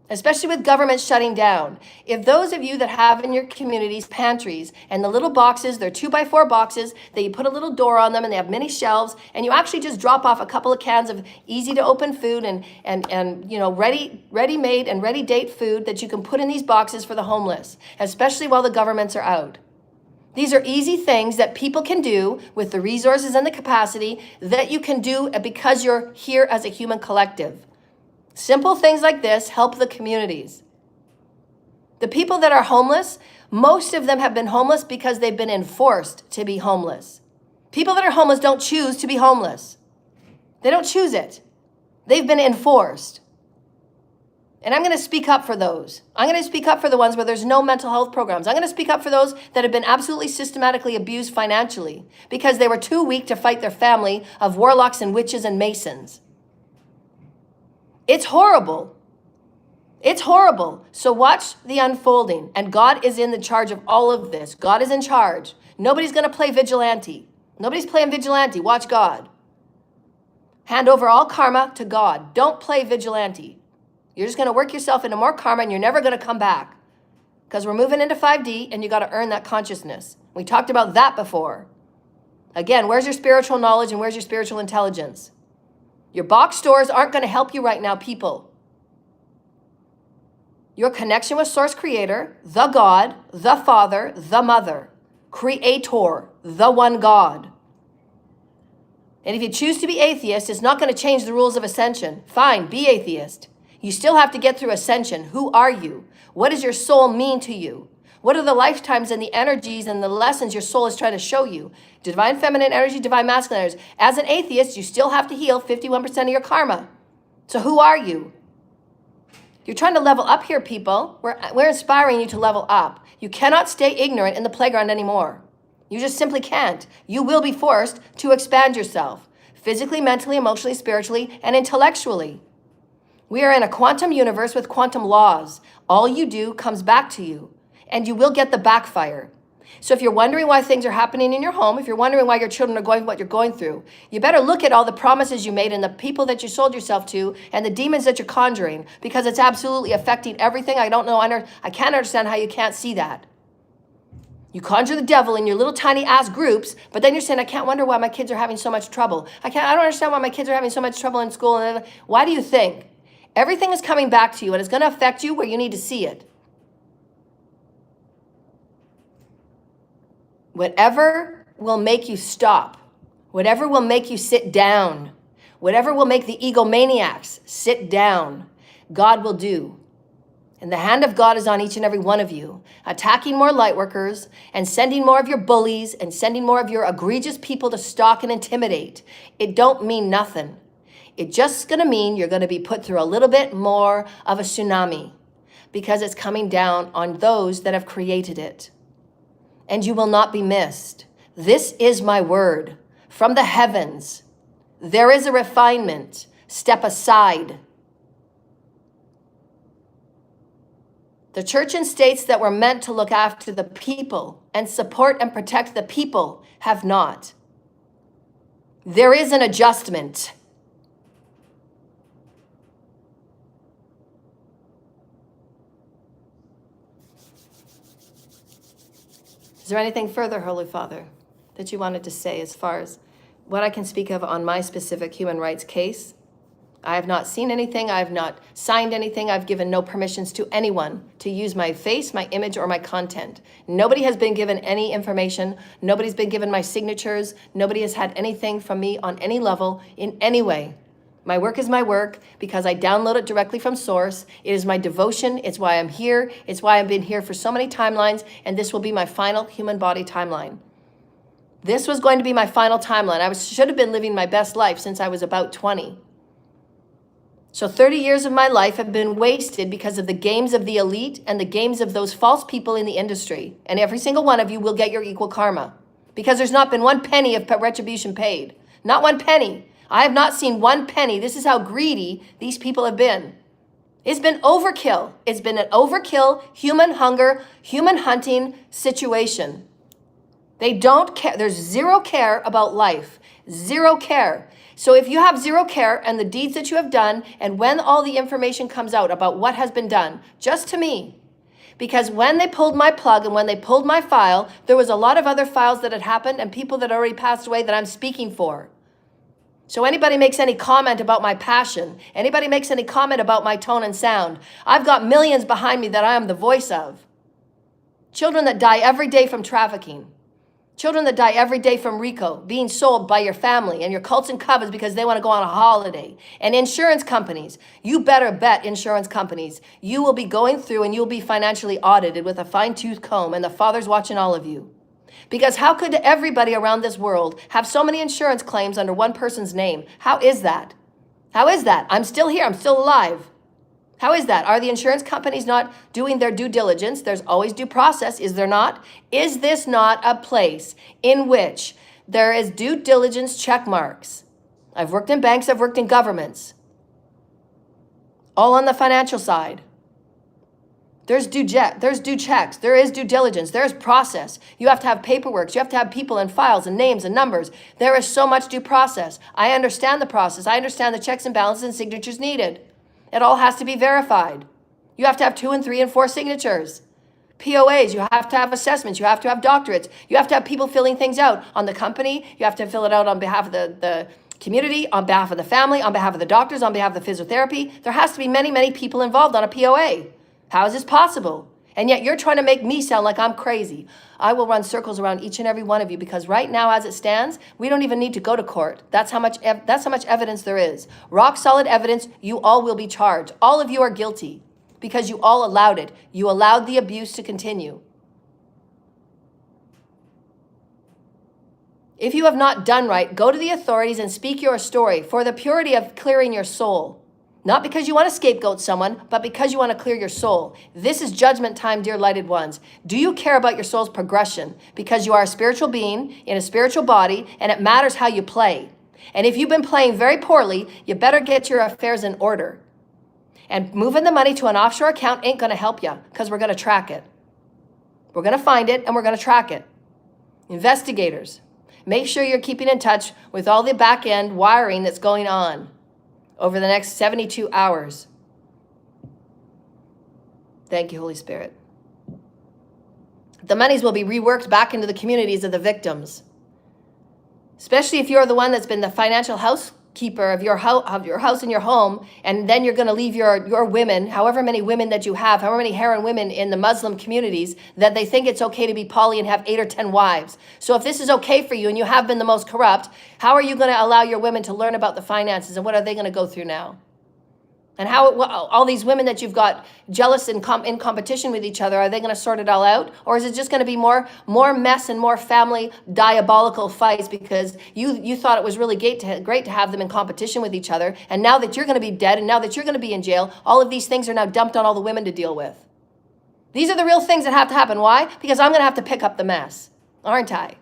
especially with government shutting down. If those of you that have in your communities pantries and the little boxes, they're 2x4 boxes, that you put a little door on them and they have mini shelves, and you actually just drop off a couple of cans of easy to open food and you know, ready-made and ready-date food that you can put in these boxes for the homeless, especially while the governments are out. These are easy things that people can do with the resources and the capacity that you can do because you're here as a human collective. Simple things like this help the communities. The people that are homeless, most of them have been homeless because they've been enforced to be homeless. People that are homeless don't choose to be homeless. They don't choose it. They've been enforced. And I'm going to speak up for those. I'm going to speak up for the ones where there's no mental health programs. I'm going to speak up for those that have been absolutely systematically abused financially because they were too weak to fight their family of warlocks and witches and masons. It's horrible. It's horrible. So watch the unfolding. And God is in the charge of all of this. God is in charge. Nobody's going to play vigilante. Nobody's playing vigilante. Watch God. Hand over all karma to God. Don't play vigilante. You're just going to work yourself into more karma and you're never going to come back. Because we're moving into 5D and you got to earn that consciousness. We talked about that before. Again, where's your spiritual knowledge and where's your spiritual intelligence? Your box stores aren't going to help you right now, people. Your connection with Source Creator, the God, the Father, the Mother, Creator, the one God. And if you choose to be atheist, it's not going to change the rules of ascension. Fine, be atheist. You still have to get through ascension. Who are you? What does your soul mean to you? What are the lifetimes and the energies and the lessons your soul is trying to show you? Divine feminine energy, divine masculine energy. As an atheist, you still have to heal 51% of your karma. So who are you? You're trying to level up here, people. We're inspiring you to level up. You cannot stay ignorant in the playground anymore. You just simply can't. You will be forced to expand yourself physically, mentally, emotionally, spiritually, and intellectually. We are in a quantum universe with quantum laws. All you do comes back to you, and you will get the backfire. So if you're wondering why things are happening in your home, if you're wondering why your children are going what you're going through, you better look at all the promises you made and the people that you sold yourself to and the demons that you're conjuring, because it's absolutely affecting everything. I can't understand how you can't see that. You conjure the devil in your little tiny ass groups, but then you're saying, I can't wonder why my kids are having so much trouble. I don't understand why my kids are having so much trouble in school. Why do you think? Everything is coming back to you, and it's going to affect you where you need to see it. Whatever will make you stop, whatever will make you sit down, whatever will make the egomaniacs sit down, God will do. And the hand of God is on each and every one of you, attacking more light workers and sending more of your bullies and sending more of your egregious people to stalk and intimidate. It don't mean nothing. It just going to mean you're going to be put through a little bit more of a tsunami, because it's coming down on those that have created it. And you will not be missed. This is my word from the heavens. There is a refinement. Step aside. The church and states that were meant to look after the people and support and protect the people have not. There is an adjustment. Is there anything further, Holy Father, that you wanted to say as far as what I can speak of on my specific human rights case? I have not seen anything. I have not signed anything. I've given no permissions to anyone to use my face, my image, or my content. Nobody has been given any information. Nobody's been given my signatures. Nobody has had anything from me on any level in any way. My work is my work because I download it directly from source. It is my devotion. It's why I'm here. It's why I've been here for so many timelines, and this will be my final human body timeline. This was going to be my final timeline. I should have been living my best life since I was about 20. So 30 years of my life have been wasted because of the games of the elite and the games of those false people in the industry. And every single one of you will get your equal karma, because there's not been one penny of retribution paid. Not one penny. I have not seen one penny. This is how greedy these people have been. It's been overkill. It's been an overkill, human hunger, human hunting situation. They don't care. There's zero care about life. Zero care. So if you have zero care and the deeds that you have done, and when all the information comes out about what has been done, just to me, because when they pulled my plug and when they pulled my file, there was a lot of other files that had happened and people that already passed away that I'm speaking for. So anybody makes any comment about my passion, anybody makes any comment about my tone and sound, I've got millions behind me that I am the voice of. Children that die every day from trafficking. Children that die every day from RICO, being sold by your family and your cults and covens because they want to go on a holiday. And insurance companies, you better bet insurance companies, you will be going through and you'll be financially audited with a fine-tooth comb, and the Father's watching all of you. Because how could everybody around this world have so many insurance claims under one person's name? How is that? How is that? I'm still here. I'm still alive. How is that? Are the insurance companies not doing their due diligence? There's always due process, is there not? Is this not a place in which there is due diligence check marks? I've worked in banks, I've worked in governments. All on the financial side. There's due checks, there is due diligence, there's process. You have to have paperwork, you have to have people and files and names and numbers. There is so much due process. I understand the process. I understand the checks and balances and signatures needed. It all has to be verified. You have to have 2 and 3 and 4 signatures. POAs, you have to have assessments, you have to have doctorates, you have to have people filling things out on the company, you have to fill it out on behalf of the community, on behalf of the family, on behalf of the doctors, on behalf of the physiotherapy. There has to be many, many people involved on a POA. How is this possible? And yet you're trying to make me sound like I'm crazy. I will run circles around each and every one of you, because right now, as it stands, we don't even need to go to court. That's how much evidence there is. Rock solid evidence. You all will be charged. All of you are guilty because you all allowed it. You allowed the abuse to continue. If you have not done right, go to the authorities and speak your story for the purity of clearing your soul. Not because you want to scapegoat someone, but because you want to clear your soul. This is judgment time, dear lighted ones. Do you care about your soul's progression? Because you are a spiritual being in a spiritual body, and it matters how you play. And if you've been playing very poorly, you better get your affairs in order. And moving the money to an offshore account ain't going to help you, because we're going to track it. We're going to find it, and we're going to track it. Investigators, make sure you're keeping in touch with all the back end wiring that's going on over the next 72 hours. Thank you, Holy Spirit. The monies will be reworked back into the communities of the victims. Especially if you're the one that's been the financial housekeeper of your house and your home, and then you're going to leave your women, however many women that you have, however many harem women in the Muslim communities, that they think it's okay to be poly and have 8 or 10 wives. So if this is okay for you and you have been the most corrupt, how are you going to allow your women to learn about the finances, and what are they going to go through now? And how all these women that you've got jealous and in competition with each other, are they going to sort it all out? Or is it just going to be more mess and more family diabolical fights because you thought it was really great to have them in competition with each other, and now that you're going to be dead and now that you're going to be in jail, all of these things are now dumped on all the women to deal with. These are the real things that have to happen. Why? Because I'm going to have to pick up the mess, aren't I?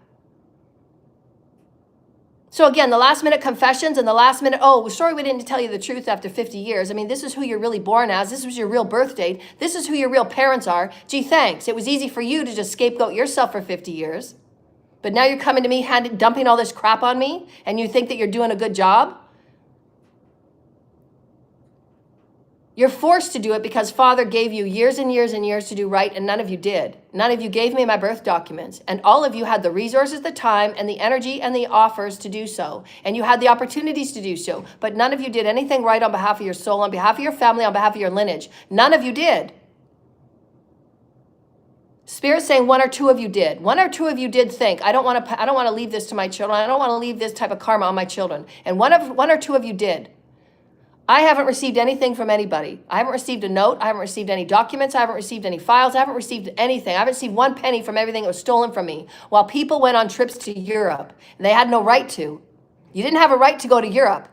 So again, the last minute confessions and the last minute, oh, sorry we didn't tell you the truth after 50 years. I mean, this is who you're really born as. This was your real birth date. This is who your real parents are. Gee, thanks. It was easy for you to just scapegoat yourself for 50 years. But now you're coming to me, dumping all this crap on me, and you think that you're doing a good job? You're forced to do it because Father gave you years and years and years to do right, and none of you did. None of you gave me my birth documents, and all of you had the resources, the time, and the energy, and the offers to do so, and you had the opportunities to do so, but none of you did anything right on behalf of your soul, on behalf of your family, on behalf of your lineage. None of you did. Spirit's saying 1 or 2 of you did. 1 or 2 of you did think, I don't want to leave this to my children. I don't want to leave this type of karma on my children. And 1 or 2 of you did. I haven't received anything from anybody. I haven't received a note. I haven't received any documents. I haven't received any files. I haven't received anything. I haven't received 1 penny from everything that was stolen from me. While people went on trips to Europe, and they had no right to. You didn't have a right to go to Europe.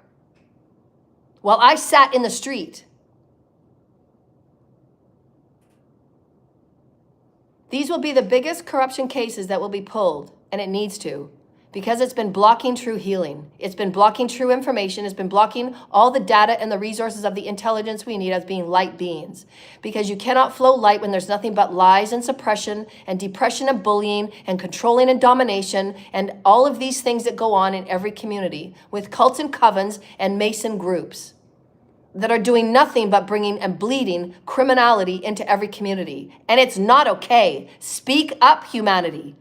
While I sat in the street. These will be the biggest corruption cases that will be pulled, and it needs to. Because it's been blocking true healing. It's been blocking true information. It's been blocking all the data and the resources of the intelligence we need as being light beings. Because you cannot flow light when there's nothing but lies and suppression and depression and bullying and controlling and domination and all of these things that go on in every community with cults and covens and Mason groups that are doing nothing but bringing and bleeding criminality into every community. And it's not okay. Speak up, humanity.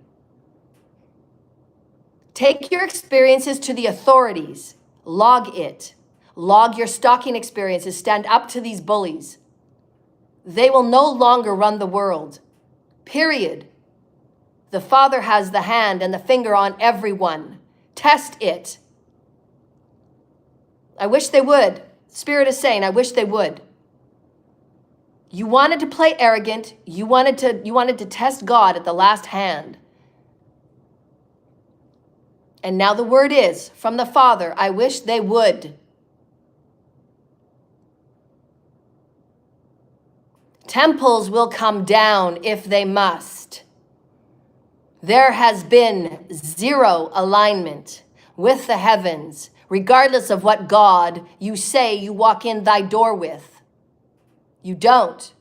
Take your experiences to the authorities. Log it. Log your stalking experiences. Stand up to these bullies. They will no longer run the world. Period. The Father has the hand and the finger on everyone. Test it. I wish they would. Spirit is saying, I wish they would. You wanted to play arrogant. You wanted to test God at the last hand. And now the word is from the Father, I wish they would. Temples will come down if they must. There has been 0 alignment with the heavens, regardless of what God you say you walk in thy door with. You don't.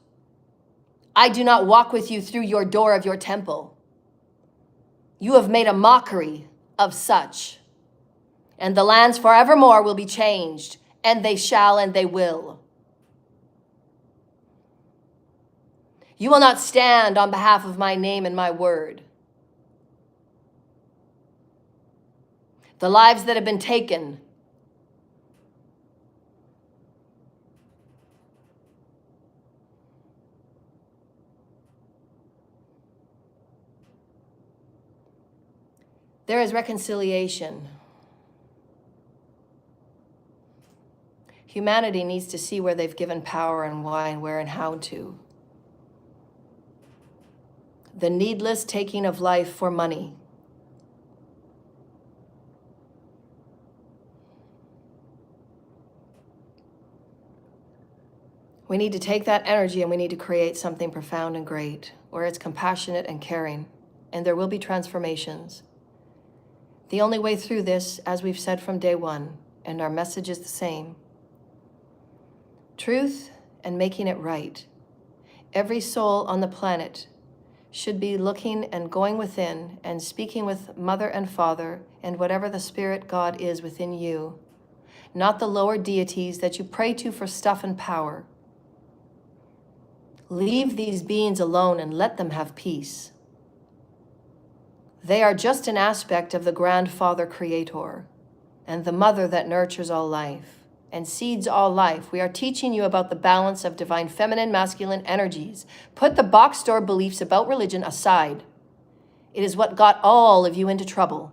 I do not walk with you through your door of your temple. You have made a mockery of such. And the lands forevermore will be changed, and they shall and they will. You will not stand on behalf of my name and my word. The lives that have been taken, There is reconciliation. Humanity needs to see where they've given power and why and where and how to. The needless taking of life for money. We need to take that energy and we need to create something profound and great, where it's compassionate and caring, and there will be transformations. The only way through this, as we've said from day one, and our message is the same, truth and making it right. Every soul on the planet should be looking and going within and speaking with Mother and Father and whatever the Spirit God is within you, not the lower deities that you pray to for stuff and power. Leave these beings alone and let them have peace. They are just an aspect of the Grandfather Creator and the Mother that nurtures all life and seeds all life. We are teaching you about the balance of divine feminine, masculine energies. Put the box store beliefs about religion aside. It is what got all of you into trouble.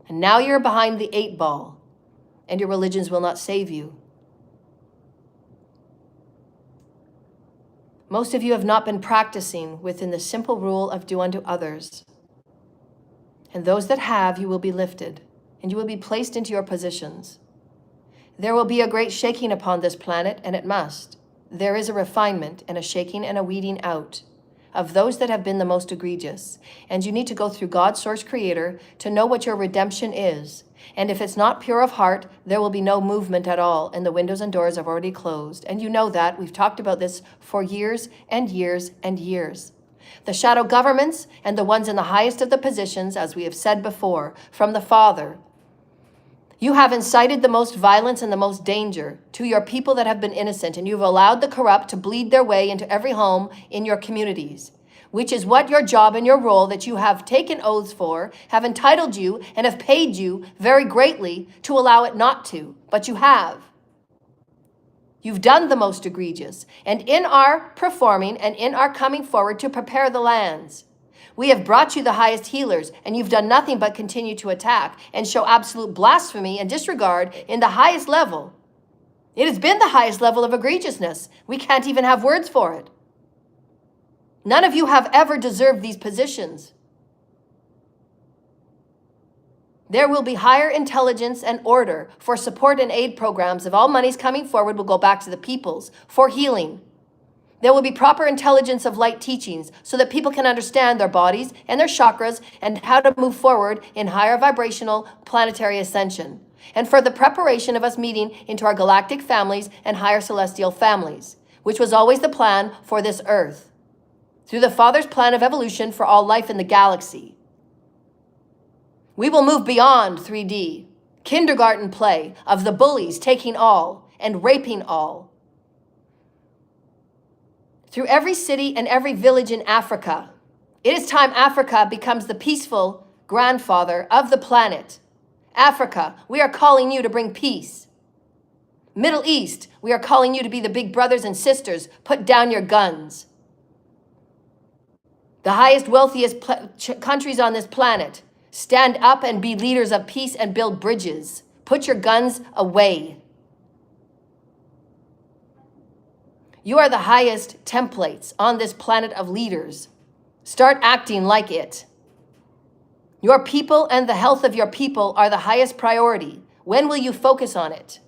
And now you're behind the 8 ball, and your religions will not save you. Most of you have not been practicing within the simple rule of do unto others. And those that have, you will be lifted, and you will be placed into your positions. There will be a great shaking upon this planet, and it must. There is a refinement and a shaking and a weeding out of those that have been the most egregious. And you need to go through God's source creator to know what your redemption is. And if it's not pure of heart, there will be no movement at all, and the windows and doors have already closed. And you know that. We've talked about this for years and years and years. The shadow governments and the ones in the highest of the positions, as we have said before, from the Father, you have incited the most violence and the most danger to your people that have been innocent, and you've allowed the corrupt to bleed their way into every home in your communities, which is what your job and your role that you have taken oaths for, have entitled you, and have paid you very greatly to allow it not to. But you have. You've done the most egregious. And in our performing and in our coming forward to prepare the lands, we have brought you the highest healers, and you've done nothing but continue to attack and show absolute blasphemy and disregard in the highest level. It has been the highest level of egregiousness. We can't even have words for it. None of you have ever deserved these positions. There will be higher intelligence and order for support and aid programs. If all monies coming forward will go back to the peoples for healing. There will be proper intelligence of light teachings so that people can understand their bodies and their chakras and how to move forward in higher vibrational planetary ascension. And for the preparation of us meeting into our galactic families and higher celestial families, which was always the plan for this earth, through the Father's plan of evolution for all life in the galaxy. We will move beyond 3D, kindergarten play of the bullies taking all and raping all. Through every city and every village in Africa. It is time Africa becomes the peaceful grandfather of the planet. Africa, we are calling you to bring peace. Middle East, we are calling you to be the big brothers and sisters. Put down your guns. The highest, wealthiest countries on this planet, stand up and be leaders of peace and build bridges. Put your guns away. You are the highest templates on this planet of leaders. Start acting like it. Your people and the health of your people are the highest priority. When will you focus on it?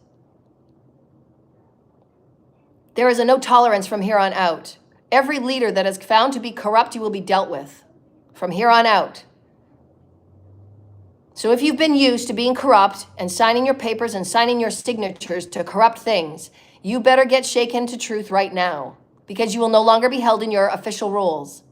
There is a no tolerance from here on out. Every leader that is found to be corrupt, you will be dealt with from here on out. So if you've been used to being corrupt and signing your papers and signing your signatures to corrupt things, you better get shaken to truth right now, because you will no longer be held in your official roles.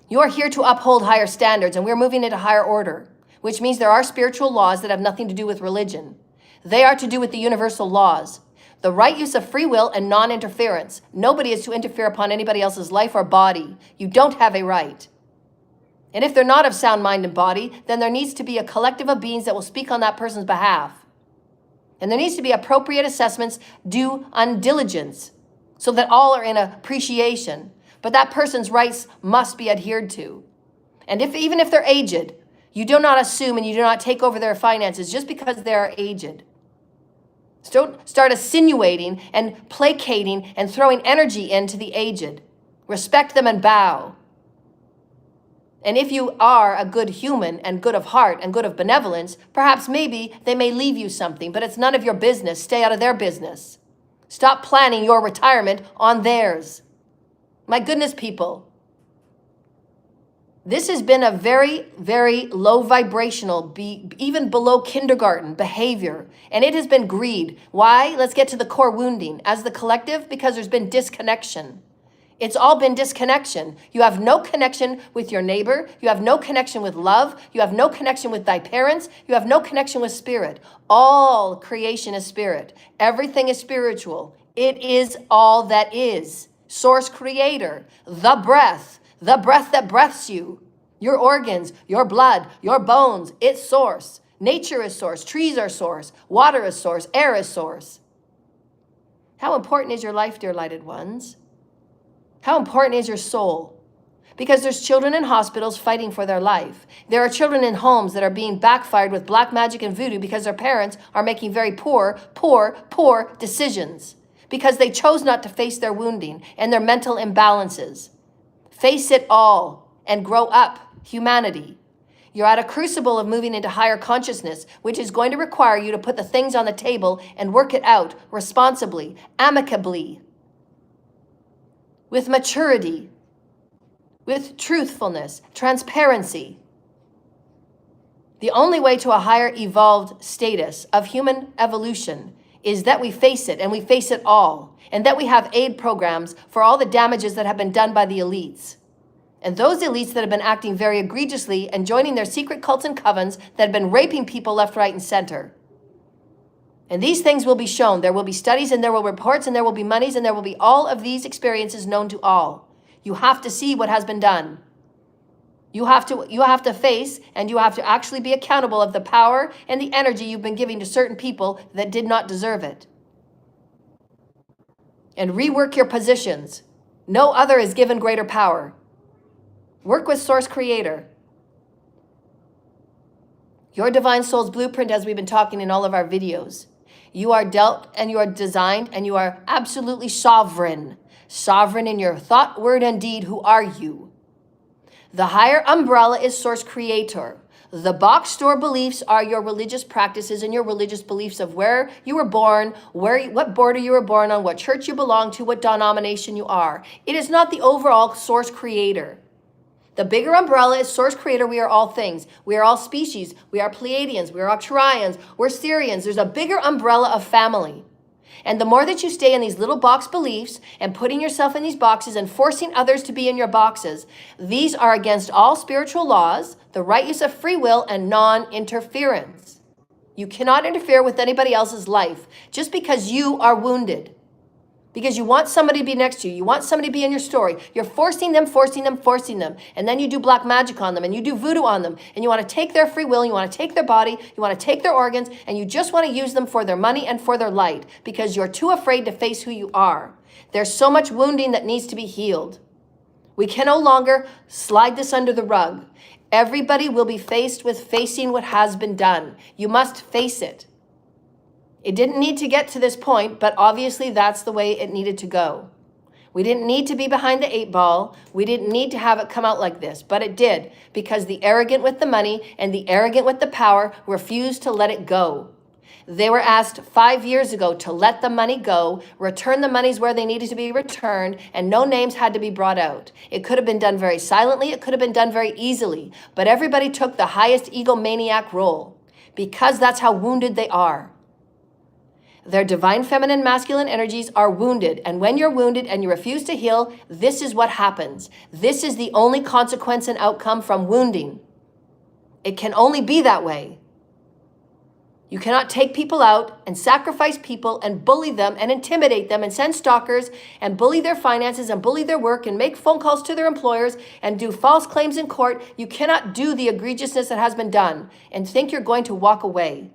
You are here to uphold higher standards, and we're moving into higher order, which means there are spiritual laws that have nothing to do with religion. They are to do with the universal laws. The right use of free will and non-interference. Nobody is to interfere upon anybody else's life or body. You don't have a right. And if they're not of sound mind and body, then there needs to be a collective of beings that will speak on that person's behalf. And there needs to be appropriate assessments due on diligence so that all are in appreciation. But that person's rights must be adhered to. And even if they're aged, You do not assume and you do not take over their finances just because they are aged. Don't start insinuating and placating and throwing energy into the aged. Respect them and bow. And if you are a good human and good of heart and good of benevolence, perhaps maybe they may leave you something, but it's none of your business. Stay out of their business. Stop planning your retirement on theirs. My goodness, people. This has been a very, very low vibrational, even below kindergarten behavior. And it has been greed. Why? Let's get to the core wounding. As the collective, because there's been disconnection. It's all been disconnection. You have no connection with your neighbor. You have no connection with love. You have no connection with thy parents. You have no connection with spirit. All creation is spirit. Everything is spiritual. It is all that is. Source creator, the breath that breaths you, your organs, your blood, your bones, it's source. Nature is source. Trees are source. Water is source. Air is source. How important is your life, dear lighted ones? How important is your soul? Because there's children in hospitals fighting for their life. There are children in homes that are being backfired with black magic and voodoo because their parents are making very poor decisions because they chose not to face their wounding and their mental imbalances. Face it all and grow up, humanity. You're at a crucible of moving into higher consciousness, which is going to require you to put the things on the table and work it out responsibly, amicably, with maturity, with truthfulness, transparency. The only way to a higher evolved status of human evolution is that we face it, and we face it all, and that we have aid programs for all the damages that have been done by the elites. And those elites that have been acting very egregiously and joining their secret cults and covens that have been raping people left, right, and center. And these things will be shown. There will be studies and there will be reports and there will be monies and there will be all of these experiences known to all. You have to see what has been done. You have to face and you have to actually be accountable of the power and the energy you've been giving to certain people that did not deserve it. And rework your positions. No other is given greater power. Work with Source Creator. Your divine soul's blueprint, as we've been talking in all of our videos. You are dealt and you are designed and you are absolutely sovereign. Sovereign in your thought, word, and deed. Who are you? The higher umbrella is Source Creator. The box store beliefs are your religious practices and your religious beliefs of where you were born, what border you were born on, what church you belong to, what denomination you are. It is not the overall Source Creator. The bigger umbrella is Source Creator. We are all things. We are all species. We are Pleiadians. We are Arcturians. We're Sirians. There's a bigger umbrella of family. And the more that you stay in these little box beliefs and putting yourself in these boxes and forcing others to be in your boxes, these are against all spiritual laws, the right use of free will, and non-interference. You cannot interfere with anybody else's life just because you are wounded. Because you want somebody to be next to you. You want somebody to be in your story. You're forcing them. And then you do black magic on them and you do voodoo on them. And you want to take their free will. You want to take their body. You want to take their organs. And you just want to use them for their money and for their light. Because you're too afraid to face who you are. There's so much wounding that needs to be healed. We can no longer slide this under the rug. Everybody will be faced with facing what has been done. You must face it. It didn't need to get to this point, but obviously that's the way it needed to go. We didn't need to be behind the 8 ball. We didn't need to have it come out like this, but it did because the arrogant with the money and the arrogant with the power refused to let it go. They were asked 5 years ago to let the money go, return the monies where they needed to be returned, and no names had to be brought out. It could have been done very silently. It could have been done very easily, but everybody took the highest egomaniac role because that's how wounded they are. Their divine feminine masculine energies are wounded. And when you're wounded and you refuse to heal, this is what happens. This is the only consequence and outcome from wounding. It can only be that way. You cannot take people out and sacrifice people and bully them and intimidate them and send stalkers and bully their finances and bully their work and make phone calls to their employers and do false claims in court. You cannot do the egregiousness that has been done and think you're going to walk away.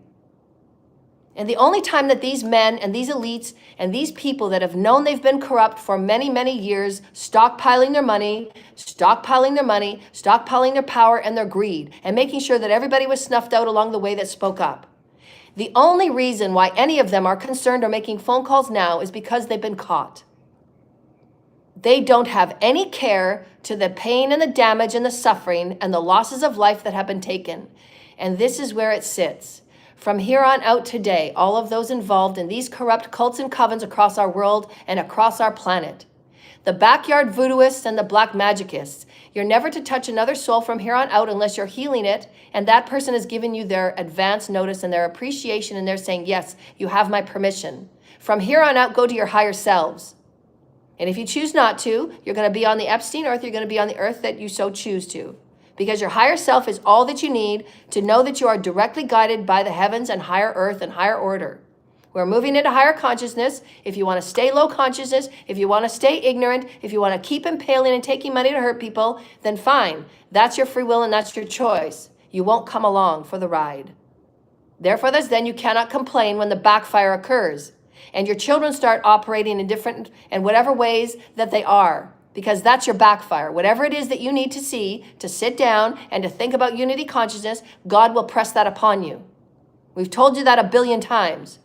And the only time that these men and these elites and these people that have known they've been corrupt for many, many years, stockpiling their money, stockpiling their power and their greed, and making sure that everybody was snuffed out along the way that spoke up. The only reason why any of them are concerned or making phone calls now is because they've been caught. They don't have any care to the pain and the damage and the suffering and the losses of life that have been taken. And this is where it sits. From here on out today, all of those involved in these corrupt cults and covens across our world and across our planet, the backyard voodooists and the black magicists, you're never to touch another soul from here on out unless you're healing it, and that person has given you their advance notice and their appreciation, and they're saying, yes, you have my permission. From here on out, go to your higher selves. And if you choose not to, you're going to be on the Epstein earth, you're going to be on the earth that you so choose to. Because your higher self is all that you need to know that you are directly guided by the heavens and higher earth and higher order. We're moving into higher consciousness. If you want to stay low consciousness, if you want to stay ignorant, if you want to keep impaling and taking money to hurt people, then fine. That's your free will and that's your choice. You won't come along for the ride. Therefore, then you cannot complain when the backfire occurs and your children start operating in different and whatever ways that they are. Because that's your backfire. Whatever it is that you need to see, to sit down and to think about unity consciousness, God will press that upon you. We've told you that 1 billion times.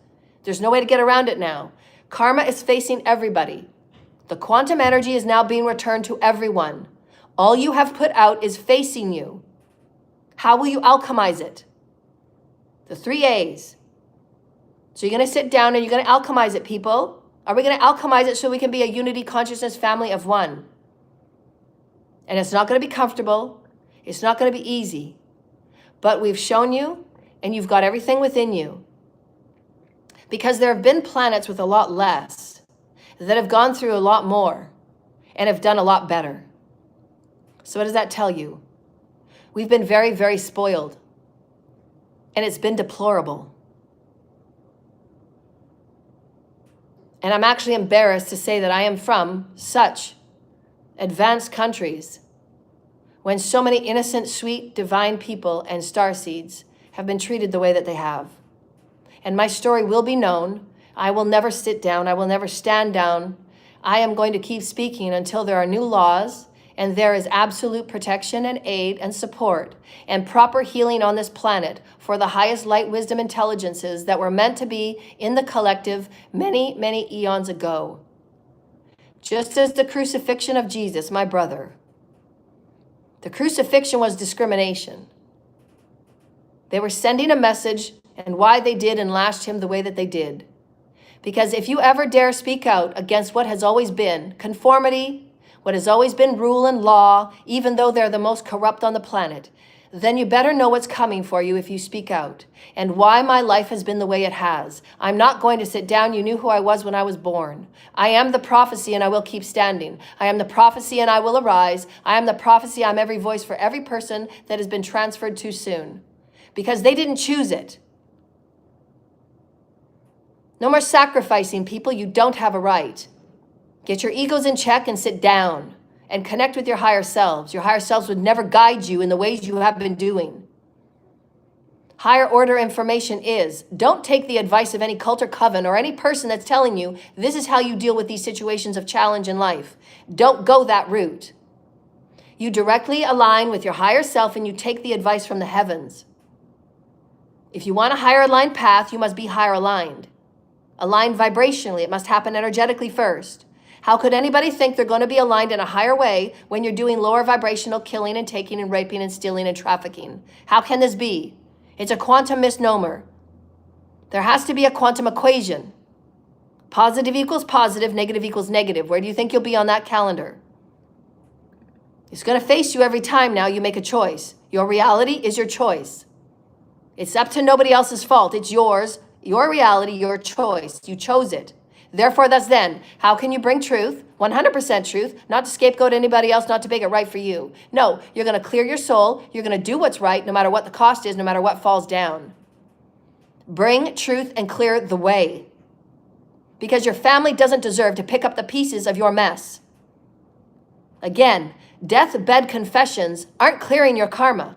There's no way to get around it now. Karma is facing everybody. The quantum energy is now being returned to everyone. All you have put out is facing you. How will you alchemize it? The 3 A's. So you're going to sit down and you're going to alchemize it, people. Are we going to alchemize it so we can be a unity consciousness family of one? And it's not going to be comfortable. It's not going to be easy. But we've shown you, and you've got everything within you. Because there have been planets with a lot less that have gone through a lot more and have done a lot better. So what does that tell you? We've been very, very spoiled. And it's been deplorable. And I'm actually embarrassed to say that I am from such advanced countries when so many innocent, sweet, divine people and starseeds have been treated the way that they have. And my story will be known. I will never sit down. I will never stand down. I am going to keep speaking until there are new laws and there is absolute protection and aid and support and proper healing on this planet for the highest light, wisdom, intelligences that were meant to be in the collective many, many eons ago. Just as the crucifixion of Jesus, my brother. The crucifixion was discrimination. They were sending a message and why they did and lashed him the way that they did. Because if you ever dare speak out against what has always been conformity, what has always been rule and law, even though they're the most corrupt on the planet, then you better know what's coming for you if you speak out and why my life has been the way it has. I'm not going to sit down. You knew who I was when I was born. I am the prophecy and I will keep standing. I am the prophecy and I will arise. I am the prophecy. I'm every voice for every person that has been transferred too soon because they didn't choose it. No more sacrificing, people. You don't have a right. Get your egos in check and sit down and connect with your higher selves. Your higher selves would never guide you in the ways you have been doing. Higher order information is, don't take the advice of any cult or coven or any person that's telling you this is how you deal with these situations of challenge in life. Don't go that route. You directly align with your higher self and you take the advice from the heavens. If you want a higher aligned path, you must be higher aligned. Aligned vibrationally. It must happen energetically first. How could anybody think they're going to be aligned in a higher way when you're doing lower vibrational killing and taking and raping and stealing and trafficking? How can this be? It's a quantum misnomer. There has to be a quantum equation. Positive equals positive, negative equals negative. Where do you think you'll be on that calendar? It's going to face you every time now you make a choice. Your reality is your choice. It's up to nobody else's fault. It's yours, your reality, your choice. You chose it. Therefore, that's then. How can you bring truth, 100% truth, not to scapegoat anybody else, not to make it right for you? No, you're going to clear your soul. You're going to do what's right, no matter what the cost is, no matter what falls down. Bring truth and clear the way. Because your family doesn't deserve to pick up the pieces of your mess. Again, deathbed confessions aren't clearing your karma.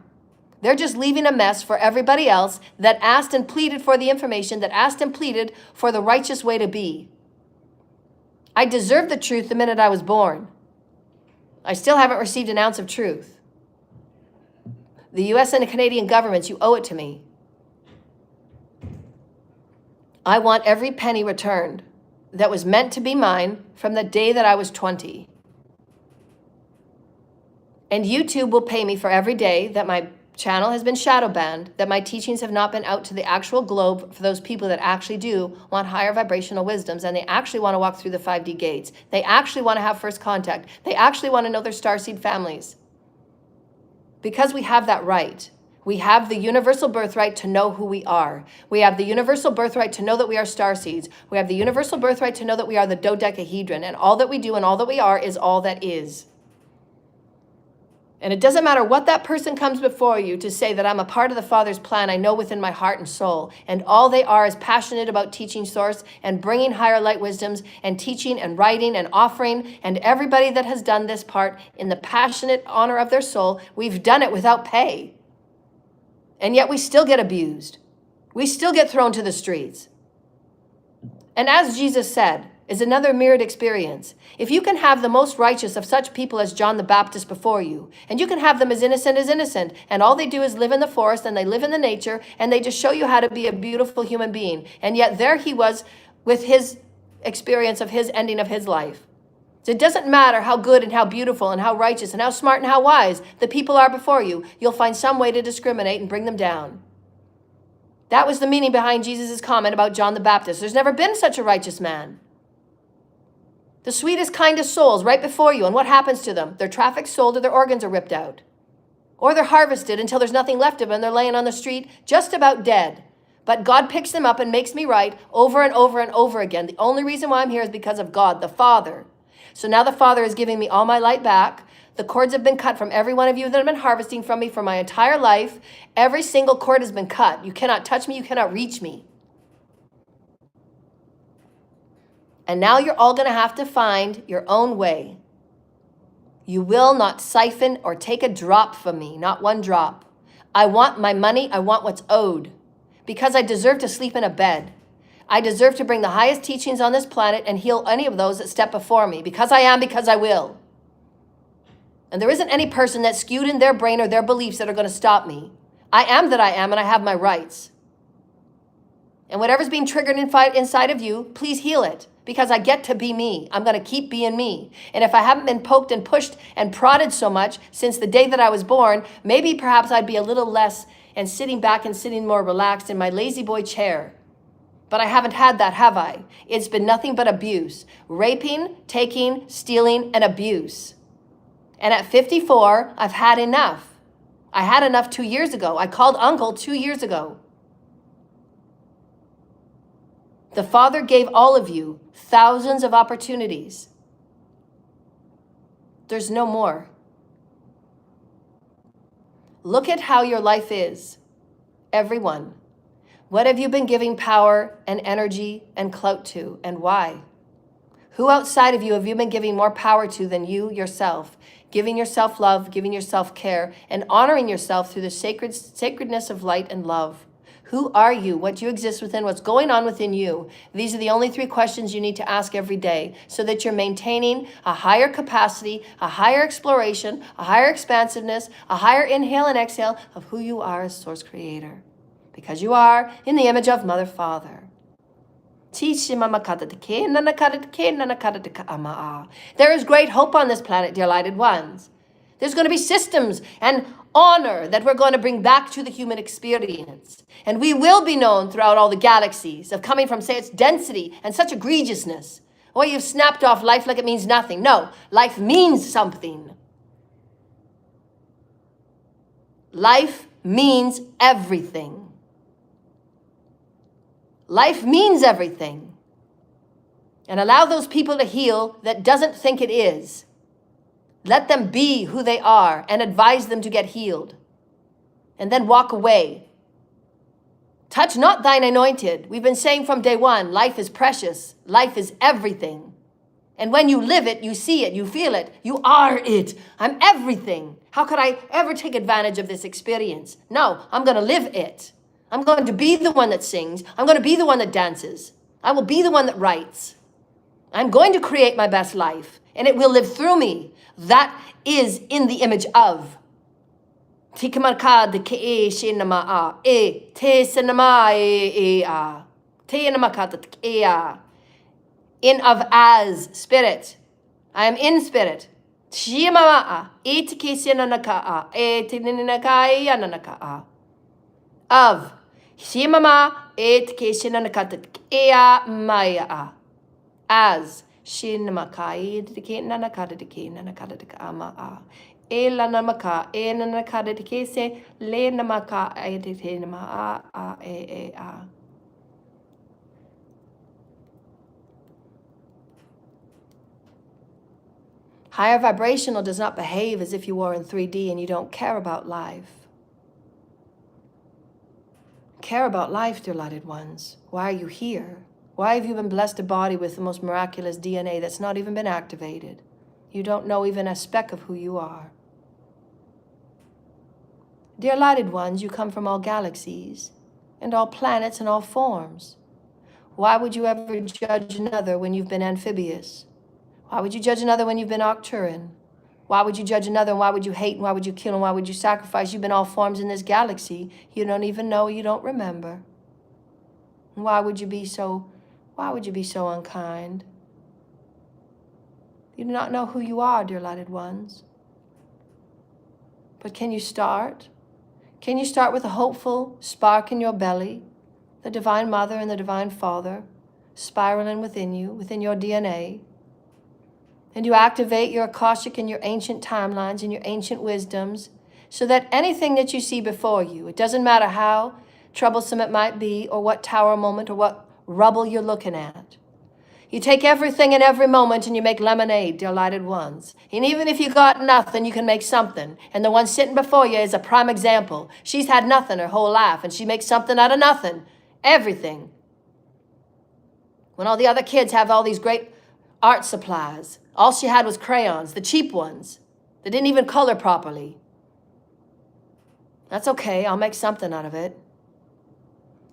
They're just leaving a mess for everybody else that asked and pleaded for the information, that asked and pleaded for the righteous way to be. I deserved the truth the minute I was born. I still haven't received an ounce of truth. The US and the Canadian governments, you owe it to me. I want every penny returned that was meant to be mine from the day that I was 20. And YouTube will pay me for every day that my channel has been shadow banned, that my teachings have not been out to the actual globe for those people that actually do want higher vibrational wisdoms, and they actually want to walk through the 5D gates. They actually want to have first contact. They actually want to know their starseed families. Because we have that right. We have the universal birthright to know who we are. We have the universal birthright to know that we are starseeds. We have the universal birthright to know that we are the dodecahedron, and all that we do and all that we are is all that is. And it doesn't matter what that person comes before you to say that I'm a part of the Father's plan, I know within my heart and soul. And all they are is passionate about teaching source and bringing higher light wisdoms and teaching and writing and offering. And everybody that has done this part in the passionate honor of their soul, we've done it without pay. And yet we still get abused. We still get thrown to the streets. And as Jesus said, is another mirrored experience. If you can have the most righteous of such people as John the Baptist before you, and you can have them as innocent, and all they do is live in the forest, and they live in the nature, and they just show you how to be a beautiful human being. And yet there he was with his experience of his ending of his life. So it doesn't matter how good and how beautiful and how righteous and how smart and how wise the people are before you, you'll find some way to discriminate and bring them down. That was the meaning behind Jesus' comment about John the Baptist. There's never been such a righteous man. The sweetest, kindest souls right before you, and what happens to them? They're trafficked, sold, or their organs are ripped out. Or they're harvested until there's nothing left of them. They're laying on the street, just about dead. But God picks them up and makes me right over and over and over again. The only reason why I'm here is because of God, the Father. So now the Father is giving me all my light back. The cords have been cut from every one of you that have been harvesting from me for my entire life. Every single cord has been cut. You cannot touch me. You cannot reach me. And now you're all going to have to find your own way. You will not siphon or take a drop from me, not one drop. I want my money. I want what's owed. Because I deserve to sleep in a bed. I deserve to bring the highest teachings on this planet and heal any of those that step before me. Because I am, because I will. And there isn't any person that's skewed in their brain or their beliefs that are going to stop me. I am that I am, and I have my rights. And whatever's being triggered inside of you, please heal it. Because I get to be me. I'm going to keep being me. And if I haven't been poked and pushed and prodded so much since the day that I was born, maybe perhaps I'd be a little less and sitting back and sitting more relaxed in my lazy boy chair. But I haven't had that, have I? It's been nothing but abuse. Raping, taking, stealing, and abuse. And at 54, I've had enough. I had enough 2 years ago. I called uncle 2 years ago. The Father gave all of you thousands of opportunities. There's no more. Look at how your life is. Everyone. What have you been giving power and energy and clout to, and why? Who outside of you have you been giving more power to than you yourself? Giving yourself love, giving yourself care, and honoring yourself through the sacredness of light and love. Who are you? What you exist within? What's going on within you? These are the only 3 questions you need to ask every day so that you're maintaining a higher capacity, a higher exploration, a higher expansiveness, a higher inhale and exhale of who you are as Source Creator. Because you are in the image of Mother Father. There is great hope on this planet, dear lighted ones. There's going to be systems and honor that we're going to bring back to the human experience. And we will be known throughout all the galaxies of coming from such density and such egregiousness. Or you've snapped off life like it means nothing. No, life means something. Life means everything. Life means everything. And allow those people to heal that doesn't think it is. Let them be who they are and advise them to get healed. And then walk away. Touch not thine anointed. We've been saying from day one, life is precious. Life is everything. And when you live it, you see it, you feel it, you are it. I'm everything. How could I ever take advantage of this experience? No, I'm going to live it. I'm going to be the one that sings. I'm going to be the one that dances. I will be the one that writes. I'm going to create my best life, and it will live through me. That is in the image of. In of as spirit. I am in spirit. Of. As. Higher vibrational does not behave as if you were in 3D and you don't care about life. Care about life, dear lighted ones. Why are you here? Why have you been blessed a body with the most miraculous DNA that's not even been activated? You don't know even a speck of who you are. Dear lighted ones, you come from all galaxies and all planets and all forms. Why would you ever judge another when you've been amphibious? Why would you judge another when you've been Arcturian? Why would you judge another, and why would you hate, and why would you kill, and why would you sacrifice? You've been all forms in this galaxy. You don't even know, you don't remember. And why would you be so unkind? You do not know who you are, dear lighted ones. But can you start? Can you start with a hopeful spark in your belly, the Divine Mother and the Divine Father, spiraling within you, within your DNA? And you activate your Akashic and your ancient timelines and your ancient wisdoms so that anything that you see before you, it doesn't matter how troublesome it might be or what tower moment or what rubble you're looking at. You take everything in every moment and you make lemonade, dear lighted ones. And even if you got nothing, you can make something. And the one sitting before you is a prime example. She's had nothing her whole life and she makes something out of nothing. Everything. When all the other kids have all these great art supplies, all she had was crayons, the cheap ones, that didn't even color properly. That's okay, I'll make something out of it.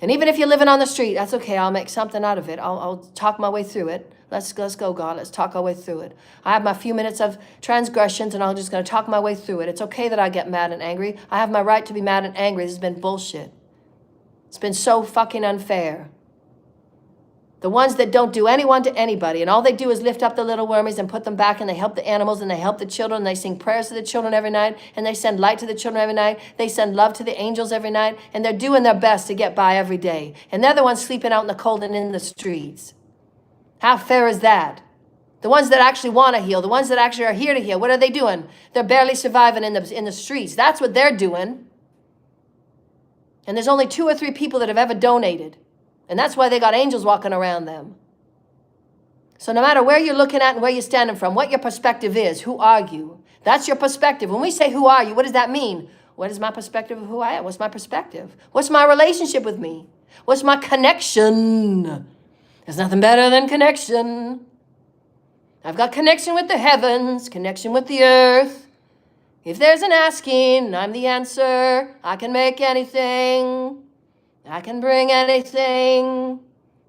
And even if you're living on the street, that's okay, I'll make something out of it. I'll talk my way through it. Let's go, God, let's talk our way through it. I have my few minutes of transgressions and I'm just gonna talk my way through it. It's okay that I get mad and angry. I have my right to be mad and angry. This has been bullshit. It's been so fucking unfair. The ones that don't do anyone to anybody, and all they do is lift up the little wormies and put them back, and they help the animals, and they help the children, and they sing prayers to the children every night, and they send light to the children every night, they send love to the angels every night, and they're doing their best to get by every day. And they're the ones sleeping out in the cold and in the streets. How fair is that? The ones that actually want to heal, the ones that actually are here to heal, what are they doing? They're barely surviving in the streets. That's what they're doing. And there's only 2 or 3 people that have ever donated. And that's why they got angels walking around them. So no matter where you're looking at and where you're standing from, what your perspective is, who are you? That's your perspective. When we say, who are you? What does that mean? What is my perspective of who I am? What's my perspective? What's my relationship with me? What's my connection? There's nothing better than connection. I've got connection with the heavens, connection with the earth. If there's an asking, I'm the answer. I can make anything. I can bring anything.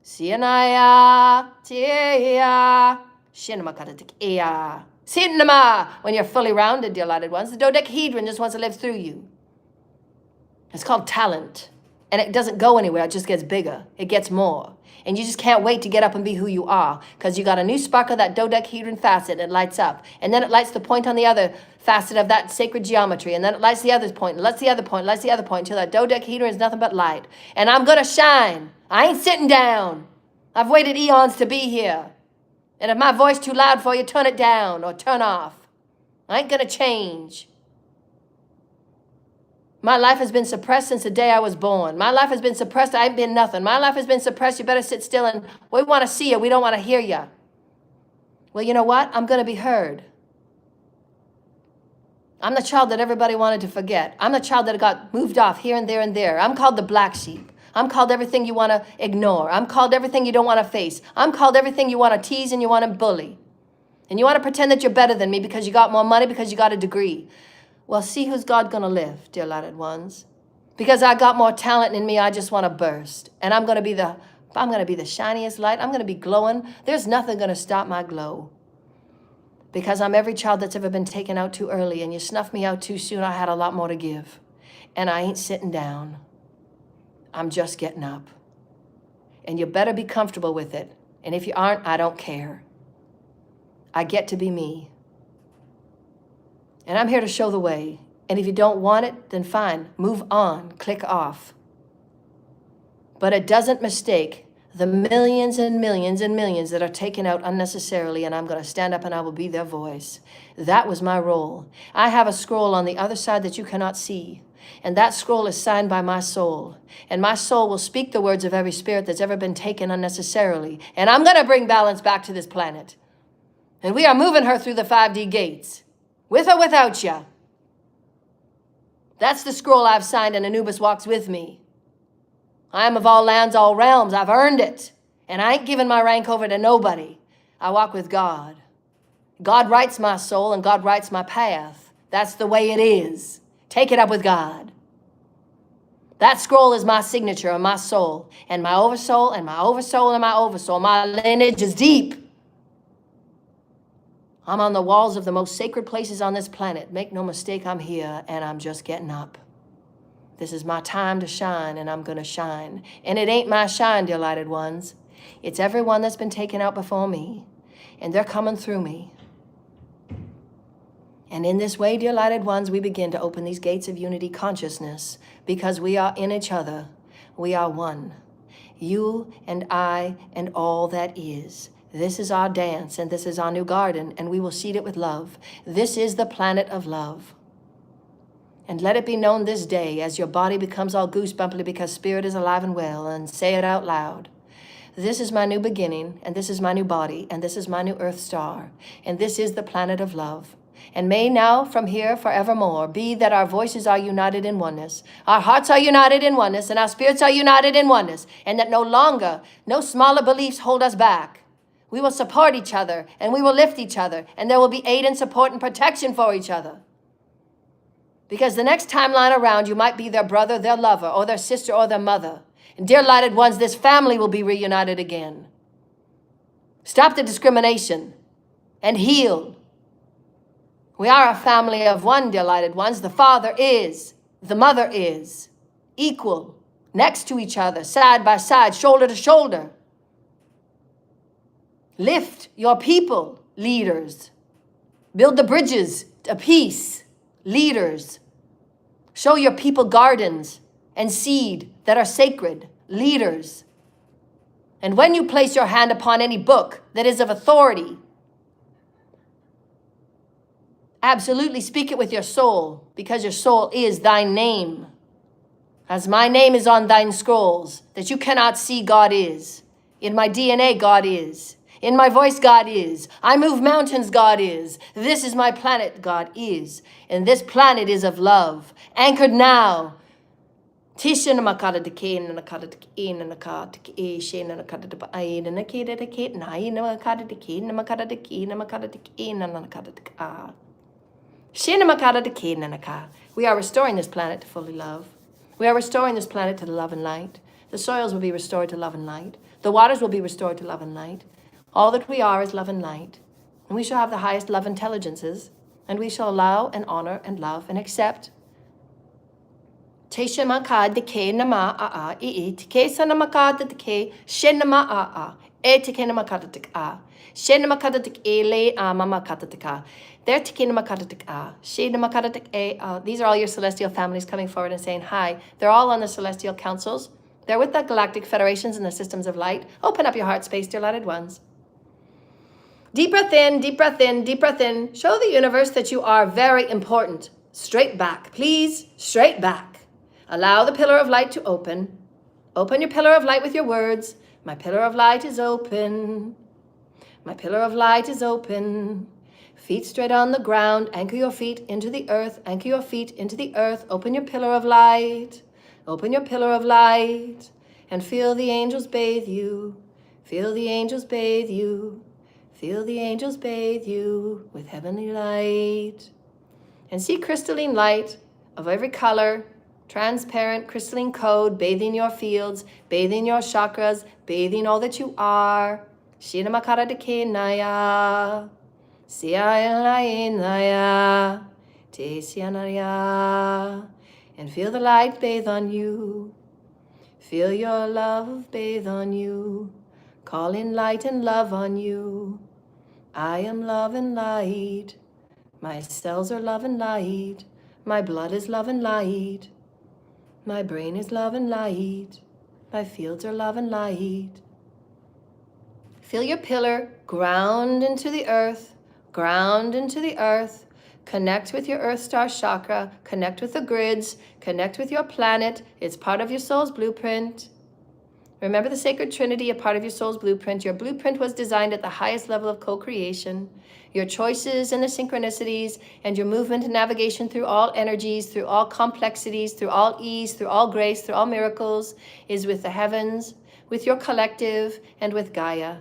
Sianaya, tia, shinamakatia, sinama. When you're fully rounded, dear lighted ones, the dodecahedron just wants to live through you. It's called talent. And it doesn't go anywhere, it just gets bigger. It gets more. And you just can't wait to get up and be who you are, because you got a new spark of that dodecahedron facet that lights up. And then it lights the point on the other facet of that sacred geometry. And then it lights the other point, and lights the other point, lights the other point, until that dodecahedron is nothing but light. And I'm going to shine. I ain't sitting down. I've waited eons to be here. And if my voice too loud for you, turn it down or turn off. I ain't going to change. My life has been suppressed since the day I was born. My life has been suppressed. I ain't been nothing. My life has been suppressed. You better sit still, and we want to see you. We don't want to hear you. Well, you know what? I'm going to be heard. I'm the child that everybody wanted to forget. I'm the child that got moved off here and there and there. I'm called the black sheep. I'm called everything you want to ignore. I'm called everything you don't want to face. I'm called everything you want to tease and you want to bully. And you want to pretend that you're better than me because you got more money, because you got a degree. Well, see who's God going to lift, dear lighted ones. Because I got more talent in me, I just want to burst. And I'm going to be the shiniest light. I'm going to be glowing. There's nothing going to stop my glow. Because I'm every child that's ever been taken out too early, and you snuffed me out too soon. I had a lot more to give. And I ain't sitting down. I'm just getting up. And you better be comfortable with it. And if you aren't, I don't care. I get to be me. And I'm here to show the way. And if you don't want it, then fine. Move on. Click off. But it doesn't mistake the millions and millions and millions that are taken out unnecessarily, and I'm going to stand up and I will be their voice. That was my role. I have a scroll on the other side that you cannot see. And that scroll is signed by my soul. And my soul will speak the words of every spirit that's ever been taken unnecessarily. And I'm going to bring balance back to this planet. And we are moving her through the 5D gates. With or without you. That's the scroll I've signed, and Anubis walks with me. I am of all lands, all realms. I've earned it. And I ain't giving my rank over to nobody. I walk with God. God writes my soul, and God writes my path. That's the way it is. Take it up with God. That scroll is my signature of my soul, and my oversoul, and my oversoul, and my oversoul. My lineage is deep. I'm on the walls of the most sacred places on this planet. Make no mistake, I'm here, and I'm just getting up. This is my time to shine, and I'm going to shine. And it ain't my shine, dear lighted ones. It's everyone that's been taken out before me, and they're coming through me. And in this way, dear lighted ones, we begin to open these gates of unity consciousness, because we are in each other. We are one. You and I and all that is. This is our dance, and this is our new garden, and we will seed it with love. This is the planet of love. And let it be known this day, as your body becomes all goosebumpy because spirit is alive and well, and say it out loud. This is my new beginning, and this is my new body, and this is my new earth star, and this is the planet of love. And may now, from here forevermore, be that our voices are united in oneness, our hearts are united in oneness, and our spirits are united in oneness, and that no longer, no smaller beliefs hold us back. We will support each other, and we will lift each other, and there will be aid and support and protection for each other. Because the next timeline around, you might be their brother, their lover, or their sister, or their mother. And dear lighted ones, this family will be reunited again. Stop the discrimination and heal. We are a family of one, dear lighted ones. The father is, the mother is, equal, next to each other, side by side, shoulder to shoulder. Lift your people, leaders. Build the bridges of peace, leaders. Show your people gardens and seed that are sacred, leaders. And when you place your hand upon any book that is of authority, absolutely speak it with your soul, because your soul is thy name. As my name is on thine scrolls, that you cannot see, God is. In my DNA, God is. In my voice, God is. I move mountains, God is. This is my planet, God is. And this planet is of love. Anchored now. We are restoring this planet to fully love. We are restoring this planet to the love and light. The soils will be restored to love and light. The waters will be restored to love and light. All that we are is love and light. And we shall have the highest love intelligences. And we shall allow and honor and love and accept. These are all your celestial families coming forward and saying hi. They're all on the celestial councils. They're with the galactic federations and the systems of light. Open up your heart space, dear lighted ones. Deep breath in, deep breath in, deep breath in. Show the universe that you are very important. Straight back, please, straight back. Allow the pillar of light to open. Open your pillar of light with your words. My pillar of light is open. My pillar of light is open. Feet straight on the ground. Anchor your feet into the earth. Anchor your feet into the earth. Open your pillar of light. Open your pillar of light. And feel the angels bathe you. Feel the angels bathe you. Feel the angels bathe you with heavenly light. And see crystalline light of every color, transparent crystalline code, bathing your fields, bathing your chakras, bathing all that you are. Shina makara de kenaya. Siayanaya. Te sianaya. And feel the light bathe on you. Feel your love bathe on you. Call in light and love on you. I am love and light. My cells are love and light. My blood is love and light. My brain is love and light. My fields are love and light. Feel your pillar ground into the earth. Ground into the earth. Connect with your Earth Star chakra. Connect with the grids. Connect with your planet. It's part of your soul's blueprint. Remember the sacred trinity, a part of your soul's blueprint. Your blueprint was designed at the highest level of co-creation. Your choices and the synchronicities and your movement and navigation through all energies, through all complexities, through all ease, through all grace, through all miracles is with the heavens, with your collective, and with Gaia.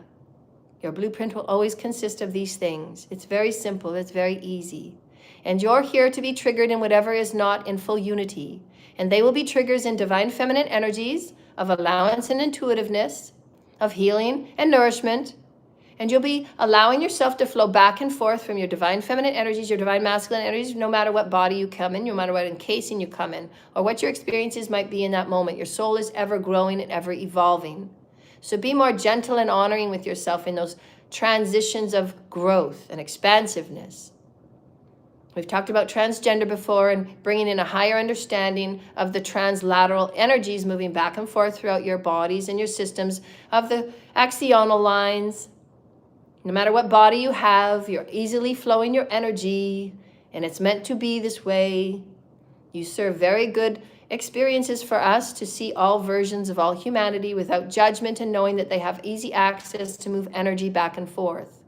Your blueprint will always consist of these things. It's very simple. It's very easy. And you're here to be triggered in whatever is not in full unity. And they will be triggers in divine feminine energies of allowance and intuitiveness, of healing and nourishment. And you'll be allowing yourself to flow back and forth from your divine feminine energies, your divine masculine energies, no matter what body you come in, no matter what encasing you come in, or what your experiences might be in that moment. Your soul is ever growing and ever evolving. So be more gentle and honoring with yourself in those transitions of growth and expansiveness. We've talked about transgender before and bringing in a higher understanding of the translateral energies moving back and forth throughout your bodies and your systems, of the axional lines. No matter what body you have, you're easily flowing your energy, and it's meant to be this way. You serve very good experiences for us to see all versions of all humanity without judgment and knowing that they have easy access to move energy back and forth.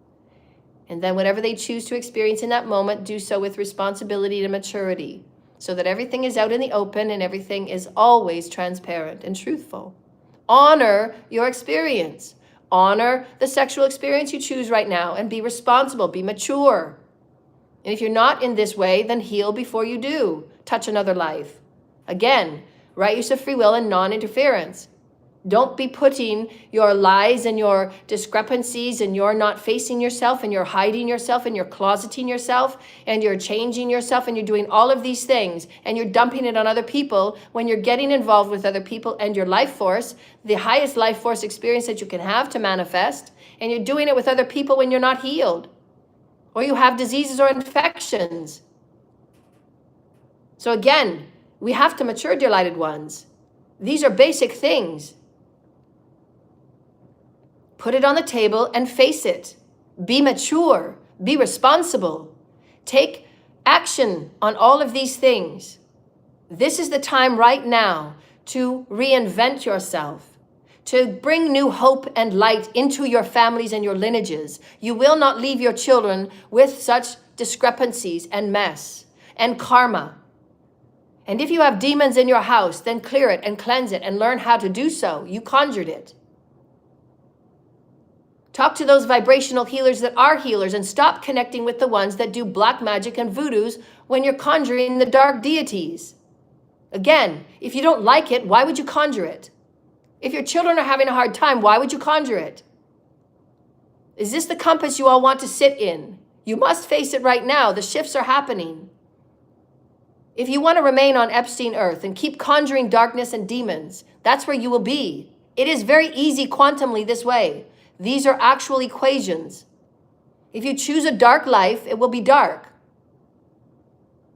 And then whatever they choose to experience in that moment, do so with responsibility and maturity, so that everything is out in the open and everything is always transparent and truthful. Honor your experience. Honor the sexual experience you choose right now and be responsible, be mature. And if you're not in this way, then heal before you do. Touch another life. Again, right use of free will and non-interference. Don't be putting your lies and your discrepancies and you're not facing yourself and you're hiding yourself and you're closeting yourself and you're changing yourself and you're doing all of these things and you're dumping it on other people when you're getting involved with other people and your life force, the highest life force experience that you can have to manifest, and you're doing it with other people when you're not healed or you have diseases or infections. So again, we have to mature, dear lighted ones. These are basic things. Put it on the table and face it. Be mature. Be responsible. Take action on all of these things. This is the time right now to reinvent yourself, to bring new hope and light into your families and your lineages. You will not leave your children with such discrepancies and mess and karma. And if you have demons in your house, then clear it and cleanse it and learn how to do so. You conjured it. Talk to those vibrational healers that are healers and stop connecting with the ones that do black magic and voodoos when you're conjuring the dark deities. Again, if you don't like it, why would you conjure it? If your children are having a hard time, why would you conjure it? Is this the compass you all want to sit in? You must face it right now. The shifts are happening. If you want to remain on Epstein Earth and keep conjuring darkness and demons, that's where you will be. It is very easy quantumly this way. These are actual equations. If you choose a dark life, it will be dark.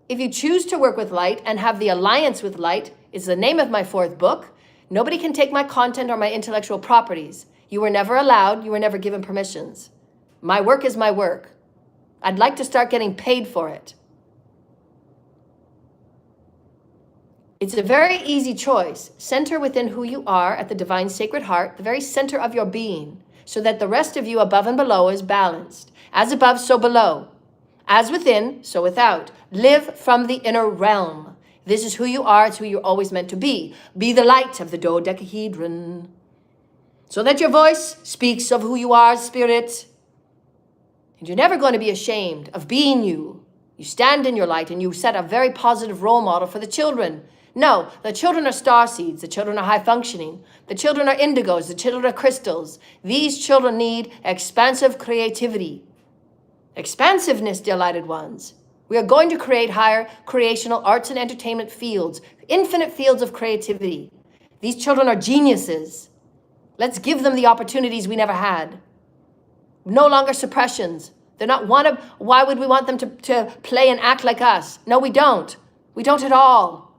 If you choose to work with light and have the alliance with light, is the name of my 4th book. Nobody can take my content or my intellectual properties. You were never allowed. You were never given permissions. My work is my work. I'd like to start getting paid for it. It's a very easy choice. Center within who you are at the divine sacred heart, the very center of your being, so that the rest of you above and below is balanced. As above, so below. As within, so without. Live from the inner realm. This is who you are. It's who you're always meant to be. Be the light of the dodecahedron. So that your voice speaks of who you are, spirit. And you're never going to be ashamed of being you. You stand in your light and you set a very positive role model for the children. No, the children are star seeds. The children are high functioning. The children are indigos. The children are crystals. These children need expansive creativity. Expansiveness, delighted ones. We are going to create higher creational arts and entertainment fields, infinite fields of creativity. These children are geniuses. Let's give them the opportunities we never had. No longer suppressions. They're not why would we want them to play and act like us? No, we don't. We don't at all.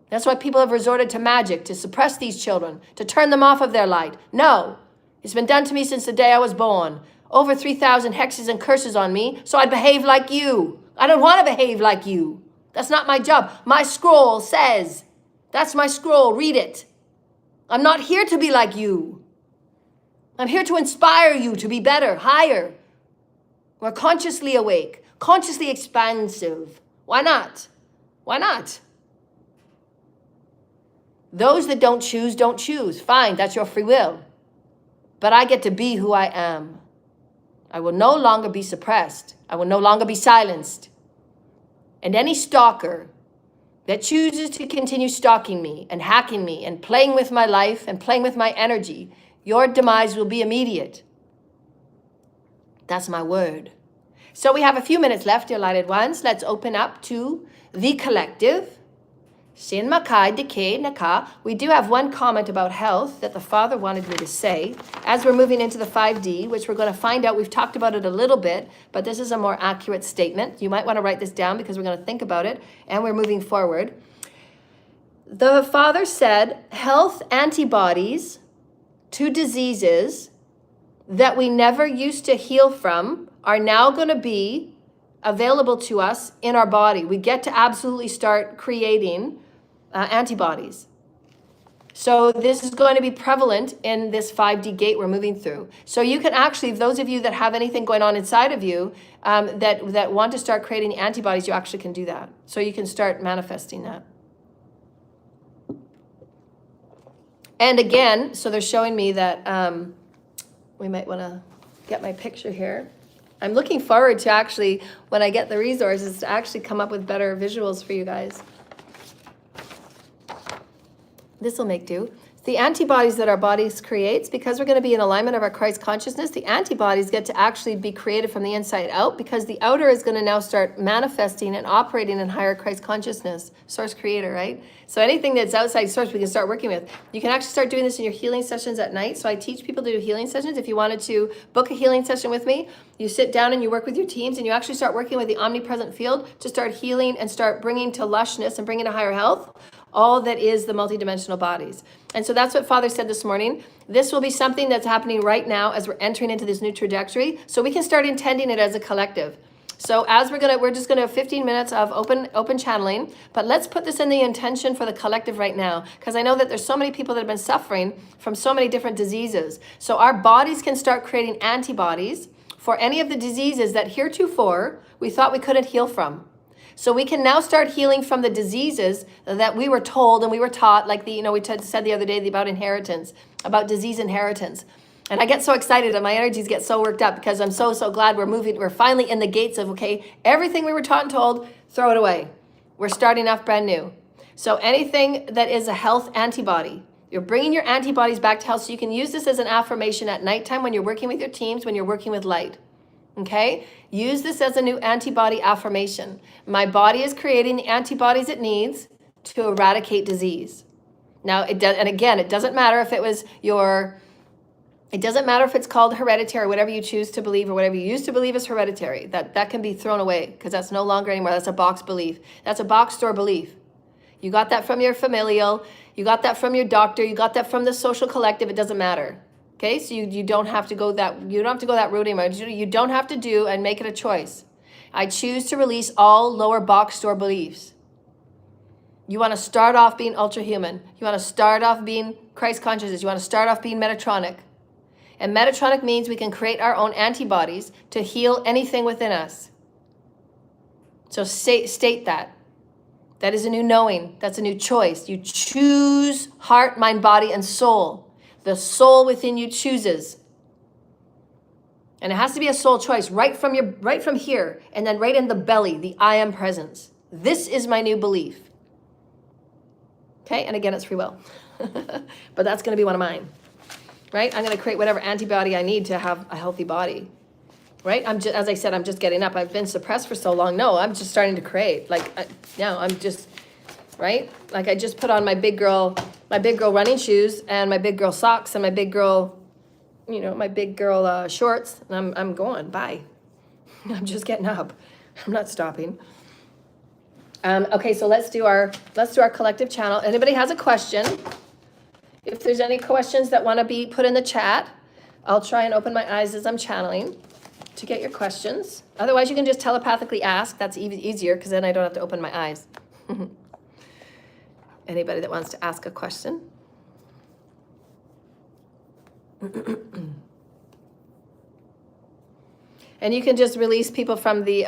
That's why people have resorted to magic, to suppress these children, to turn them off of their light. No, it's been done to me since the day I was born. Over 3,000 hexes and curses on me, so I'd behave like you. I don't want to behave like you. That's not my job. My scroll says, that's my scroll, read it. I'm not here to be like you. I'm here to inspire you to be better, higher, more consciously awake, consciously expansive. Why not? Why not? Those that don't choose. Fine, that's your free will. But I get to be who I am. I will no longer be suppressed. I will no longer be silenced. And any stalker that chooses to continue stalking me and hacking me and playing with my life and playing with my energy, your demise will be immediate. That's my word. So we have a few minutes left, dear lighted ones. Let's open up to the collective. Sin Makai Decay Naka. We do have one comment about health that the Father wanted me to say as we're moving into the 5D, which we're going to find out. We've talked about it a little bit, but this is a more accurate statement. You might want to write this down because we're going to think about it and we're moving forward. The Father said health antibodies to diseases that we never used to heal from are now going to be available to us in our body. We get to absolutely start creating antibodies. So this is going to be prevalent in this 5D gate we're moving through. So you can actually, those of you that have anything going on inside of you that want to start creating antibodies, you actually can do that. So you can start manifesting that. And again, so they're showing me that we might want to get my picture here. I'm looking forward to actually, when I get the resources, to actually come up with better visuals for you guys. This will make do. The antibodies that our bodies creates, because we're going to be in alignment of our Christ consciousness, the antibodies get to actually be created from the inside out, because the outer is going to now start manifesting and operating in higher Christ consciousness, source creator, right? So anything that's outside source, we can start working with. You can actually start doing this in your healing sessions at night. So I teach people to do healing sessions. If you wanted to book a healing session with me, you sit down and you work with your teams and you actually start working with the omnipresent field to start healing and start bringing to lushness and bringing to higher health all that is the multidimensional bodies. And so that's what Father said this morning. This will be something that's happening right now as we're entering into this new trajectory, so we can start intending it as a collective. So as we're just gonna have 15 minutes of open channeling, but let's put this in the intention for the collective right now, because I know that there's so many people that have been suffering from so many different diseases. So our bodies can start creating antibodies for any of the diseases that heretofore we thought we couldn't heal from. So we can now start healing from the diseases that we were told and we were taught, like we said the other day about inheritance, about disease inheritance. And I get so excited and my energies get so worked up because I'm so glad we're finally in the gates of, okay, everything we were taught and told, throw it away. We're starting off brand new. So anything that is a health antibody, you're bringing your antibodies back to health, so you can use this as an affirmation at nighttime when you're working with your teams, when you're working with light. Okay, use this as a new antibody affirmation. My body is creating the antibodies it needs to eradicate disease. Now, it doesn't matter if it doesn't matter if it's called hereditary, whatever you choose to believe or whatever you used to believe is hereditary. That can be thrown away because that's no longer anymore. That's a box belief. That's a box store belief. You got that from your familial. You got that from your doctor. You got that from the social collective. It doesn't matter. Okay, so you don't have to go that route anymore. You don't have to do and make it a choice. I choose to release all lower box store beliefs. You want to start off being ultra human. You want to start off being Christ consciousness. You want to start off being Metatronic. And Metatronic means we can create our own antibodies to heal anything within us. So state that. That is a new knowing. That's a new choice. You choose heart, mind, body, and soul. The soul within you chooses. And it has to be a soul choice right from here, and then right in the belly, the I am presence. This is my new belief. Okay, and again, it's free will. But that's going to be one of mine. Right? I'm going to create whatever antibody I need to have a healthy body. Right? As I said, I'm just getting up. I've been suppressed for so long. No, I'm just starting to create. I'm just, right? Like I just put on my big girl running shoes and my big girl socks and my big girl, shorts. And I'm going, bye. I'm just getting up. I'm not stopping. Okay, so let's do our collective channel. Anybody has a question? If there's any questions that want to be put in the chat, I'll try and open my eyes as I'm channeling to get your questions. Otherwise, you can just telepathically ask. That's easier because then I don't have to open my eyes. Anybody that wants to ask a question? And you can just release people from the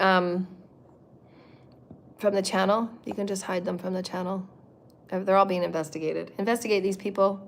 channel. You can just hide them from the channel. They're all being investigated. Investigate these people.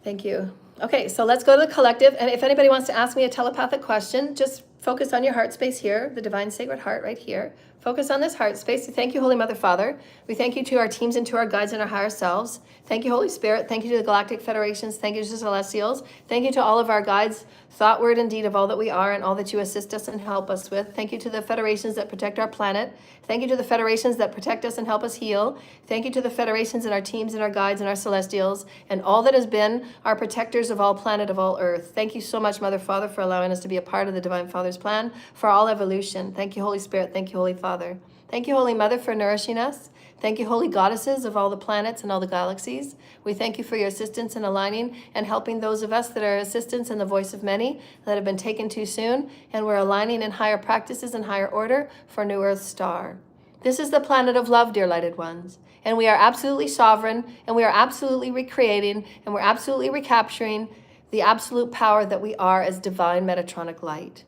Thank you. Okay, so let's go to the collective. And if anybody wants to ask me a telepathic question, just focus on your heart space here, the divine sacred heart right here. Focus on this heart space. We thank you, Holy Mother Father. We thank you to our teams and to our guides and our higher selves. Thank you, Holy Spirit. Thank you to the Galactic Federations. Thank you to the Celestials. Thank you to all of our guides, thought, word, and deed of all that we are and all that you assist us and help us with. Thank you to the federations that protect our planet. Thank you to the federations that protect us and help us heal. Thank you to the federations and our teams and our guides and our Celestials and all that has been our protectors of all planet, of all earth. Thank you so much, Mother Father, for allowing us to be a part of the Divine Father's plan for all evolution. Thank you, Holy Spirit. Thank you, Holy Father. Thank you, Holy Mother, for nourishing us. Thank you, Holy Goddesses of all the planets and all the galaxies. We thank you for your assistance in aligning and helping those of us that are assistants in the voice of many that have been taken too soon, and we're aligning in higher practices and higher order for New Earth Star. This is the planet of love, dear lighted ones, and we are absolutely sovereign, and we are absolutely recreating, and we're absolutely recapturing the absolute power that we are as divine Metatronic light.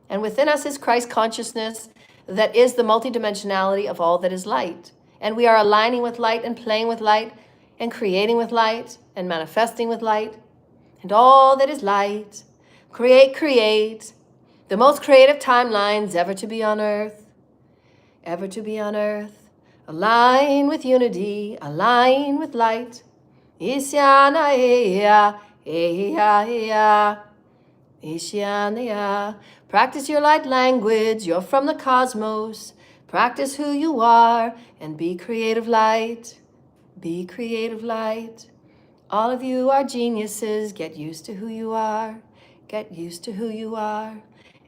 And within us is Christ consciousness that is the multidimensionality of all that is light. And we are aligning with light and playing with light and creating with light and manifesting with light and all that is light. Create, create the most creative timelines ever to be on earth, ever to be on earth. Align with unity, align with light. Isyana ea, ea, ea. Ishyana. Practice your light language, you're from the cosmos. Practice who you are and be creative light. Be creative light. All of you are geniuses. Get used to who you are. Get used to who you are.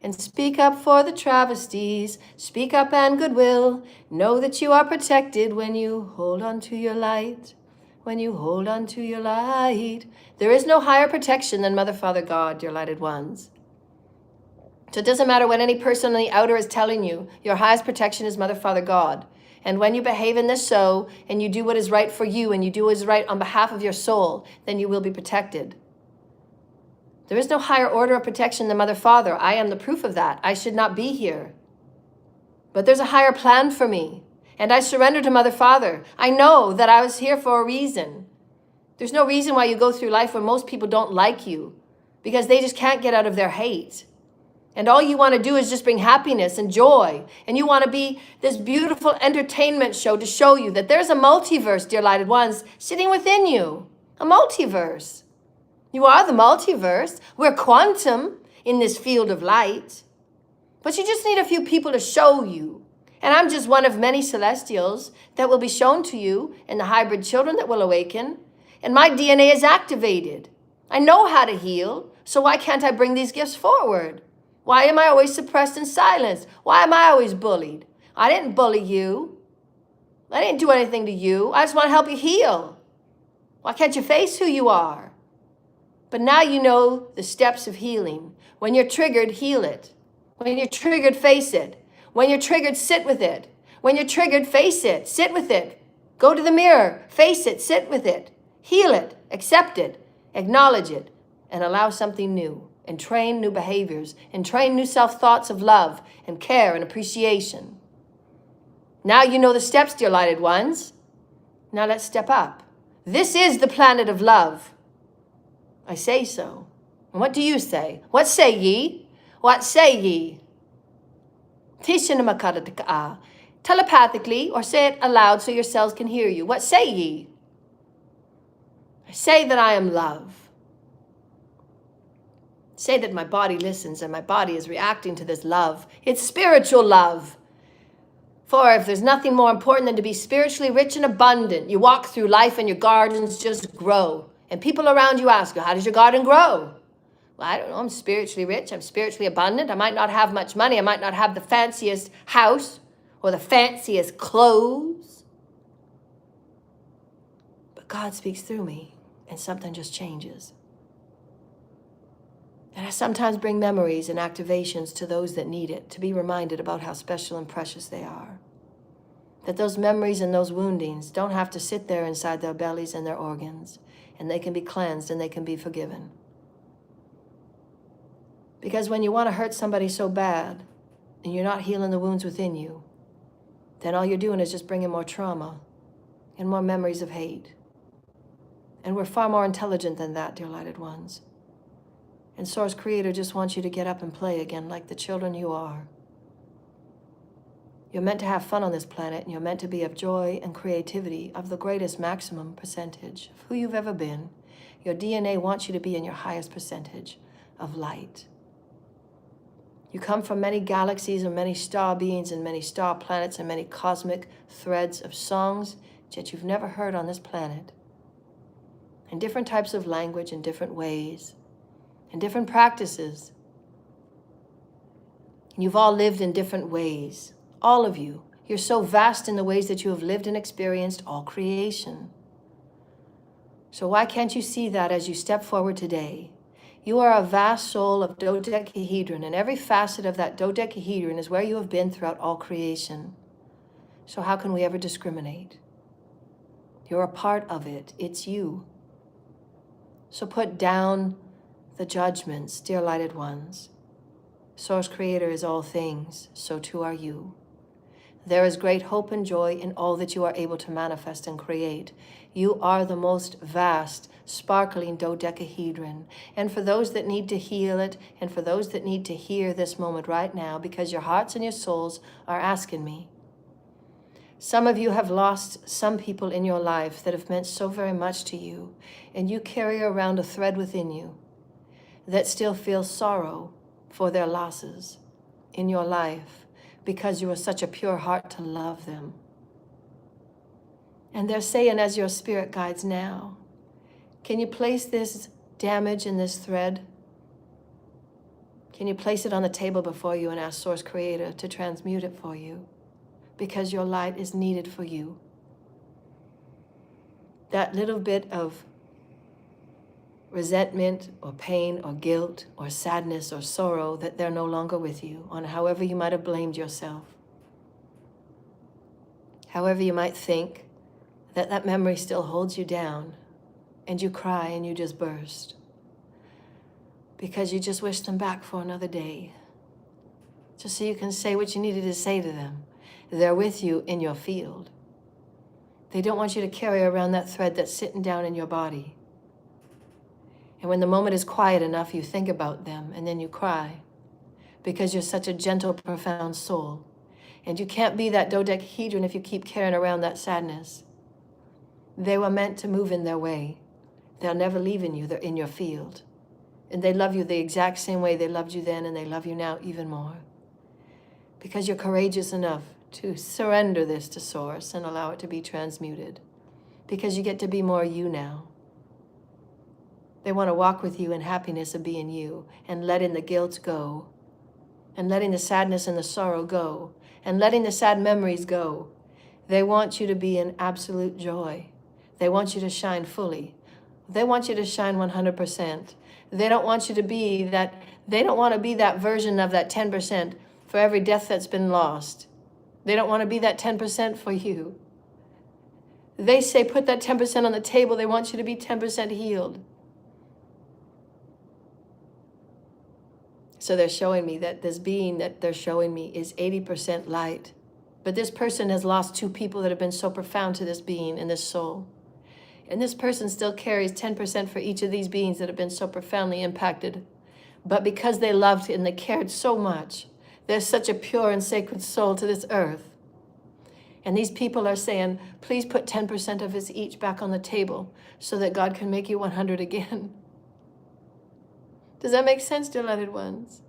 And speak up for the travesties. Speak up and goodwill. Know that you are protected when you hold on to your light. When you hold on to your light. There is no higher protection than Mother, Father, God, dear lighted ones. So it doesn't matter what any person on the outer is telling you. Your highest protection is Mother, Father, God. And when you behave in this so, and you do what is right for you, and you do what is right on behalf of your soul, then you will be protected. There is no higher order of protection than Mother, Father. I am the proof of that. I should not be here. But there's a higher plan for me. And I surrender to Mother, Father. I know that I was here for a reason. There's no reason why you go through life when most people don't like you, because they just can't get out of their hate. And all you want to do is just bring happiness and joy. And you want to be this beautiful entertainment show to show you that there's a multiverse, dear lighted ones, sitting within you. A multiverse. You are the multiverse. We're quantum in this field of light. But you just need a few people to show you. And I'm just one of many celestials that will be shown to you and the hybrid children that will awaken. And my DNA is activated. I know how to heal. So why can't I bring these gifts forward? Why am I always suppressed and silenced? Why am I always bullied? I didn't bully you. I didn't do anything to you. I just want to help you heal. Why can't you face who you are? But now you know the steps of healing. When you're triggered, heal it. When you're triggered, face it. When you're triggered, sit with it. When you're triggered, face it. Sit with it. Go to the mirror. Face it. Sit with it. Heal it. Accept it. Acknowledge it. And allow something new. And train new behaviors, and train new self-thoughts of love and care and appreciation. Now you know the steps, dear lighted ones. Now let's step up. This is the planet of love. I say so. And what do you say? What say ye? What say ye? Telepathically, or say it aloud so your cells can hear you. What say ye? I say that I am love. Say that my body listens and my body is reacting to this love. It's spiritual love. For if there's nothing more important than to be spiritually rich and abundant, you walk through life and your gardens just grow. And people around you ask you, how does your garden grow? Well, I don't know, I'm spiritually rich, I'm spiritually abundant. I might not have much money, I might not have the fanciest house or the fanciest clothes. But God speaks through me and something just changes. And I sometimes bring memories and activations to those that need it, to be reminded about how special and precious they are. That those memories and those woundings don't have to sit there inside their bellies and their organs, and they can be cleansed and they can be forgiven. Because when you want to hurt somebody so bad, and you're not healing the wounds within you, then all you're doing is just bringing more trauma and more memories of hate. And we're far more intelligent than that, dear lighted ones. And Source Creator just wants you to get up and play again like the children you are. You're meant to have fun on this planet, and you're meant to be of joy and creativity of the greatest maximum percentage of who you've ever been. Your DNA wants you to be in your highest percentage of light. You come from many galaxies and many star beings and many star planets and many cosmic threads of songs that you've never heard on this planet. And different types of language in different ways. And different practices. You've all lived in different ways. All of you. You're so vast in the ways that you have lived and experienced all creation. So why can't you see that as you step forward today? You are a vast soul of dodecahedron, and every facet of that dodecahedron is where you have been throughout all creation. So how can we ever discriminate? You're a part of it. It's you. So put down the judgments, dear lighted ones. Source Creator is all things, so too are you. There is great hope and joy in all that you are able to manifest and create. You are the most vast, sparkling dodecahedron. And for those that need to heal it, and for those that need to hear this moment right now, because your hearts and your souls are asking me. Some of you have lost some people in your life that have meant so very much to you, and you carry around a thread within you that still feels sorrow for their losses in your life because you are such a pure heart to love them. And they're saying, as your spirit guides now, can you place this damage in this thread? Can you place it on the table before you and ask Source Creator to transmute it for you? Because your light is needed for you. That little bit of resentment or pain or guilt or sadness or sorrow that they're no longer with you, on however you might have blamed yourself. However you might think that that memory still holds you down, and you cry and you just burst because you just wish them back for another day, just so you can say what you needed to say to them. They're with you in your field. They don't want you to carry around that thread that's sitting down in your body. And when the moment is quiet enough, you think about them and then you cry because you're such a gentle, profound soul. And you can't be that dodecahedron if you keep carrying around that sadness. They were meant to move in their way. They'll never leave in you. They're in your field. And they love you the exact same way they loved you then, and they love you now even more. Because you're courageous enough to surrender this to Source and allow it to be transmuted. Because you get to be more you now. They want to walk with you in happiness of being you and letting the guilt go and letting the sadness and the sorrow go and letting the sad memories go. They want you to be in absolute joy. They want you to shine fully. They want you to shine 100%. They don't want you to be that, they don't want to be that version of that 10% for every death that's been lost. They don't want to be that 10% for you. They say put that 10% on the table. They want you to be 10% healed. So they're showing me that this being that they're showing me is 80% light. But this person has lost two people that have been so profound to this being and this soul. And this person still carries 10% for each of these beings that have been so profoundly impacted. But because they loved and they cared so much, there's such a pure and sacred soul to this earth. And these people are saying, please put 10% of us each back on the table so that God can make you 100 again. Does that make sense, dear lighted ones?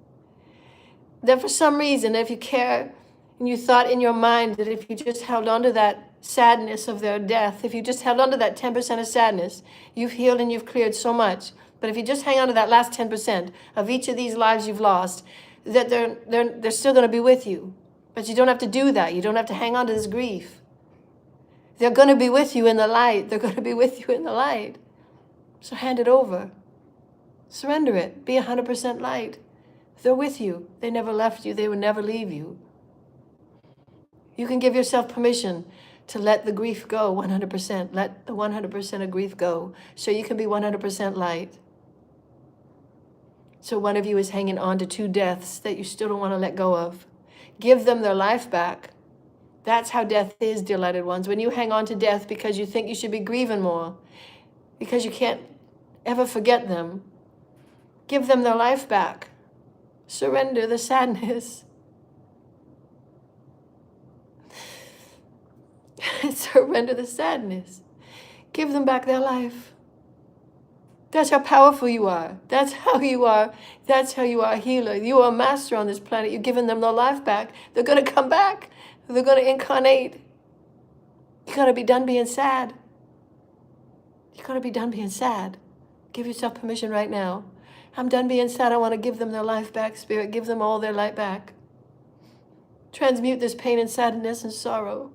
That for some reason, if you care and you thought in your mind that if you just held on to that sadness of their death, if you just held on to that 10% of sadness, you've healed and you've cleared so much. But if you just hang on to that last 10% of each of these lives you've lost, that they're still going to be with you. But you don't have to do that. You don't have to hang on to this grief. They're going to be with you in the light. They're going to be with you in the light. So hand it over. Surrender it. Be 100% light. They're with you. They never left you. They would never leave you. You can give yourself permission to let the grief go 100%. Let the 100% of grief go so you can be 100% light. So one of you is hanging on to 2 deaths that you still don't want to let go of. Give them their life back. That's how death is, dear lighted ones. When you hang on to death because you think you should be grieving more, because you can't ever forget them, give them their life back. Surrender the sadness. Surrender the sadness. Give them back their life. That's how powerful you are. That's how you are. That's how you are a healer. You are a master on this planet. You're giving them their life back. They're going to come back. They're going to incarnate. You got to be done being sad. You got to be done being sad. Give yourself permission right now. I'm done being sad. I want to give them their life back, Spirit. Give them all their light back. Transmute this pain and sadness and sorrow.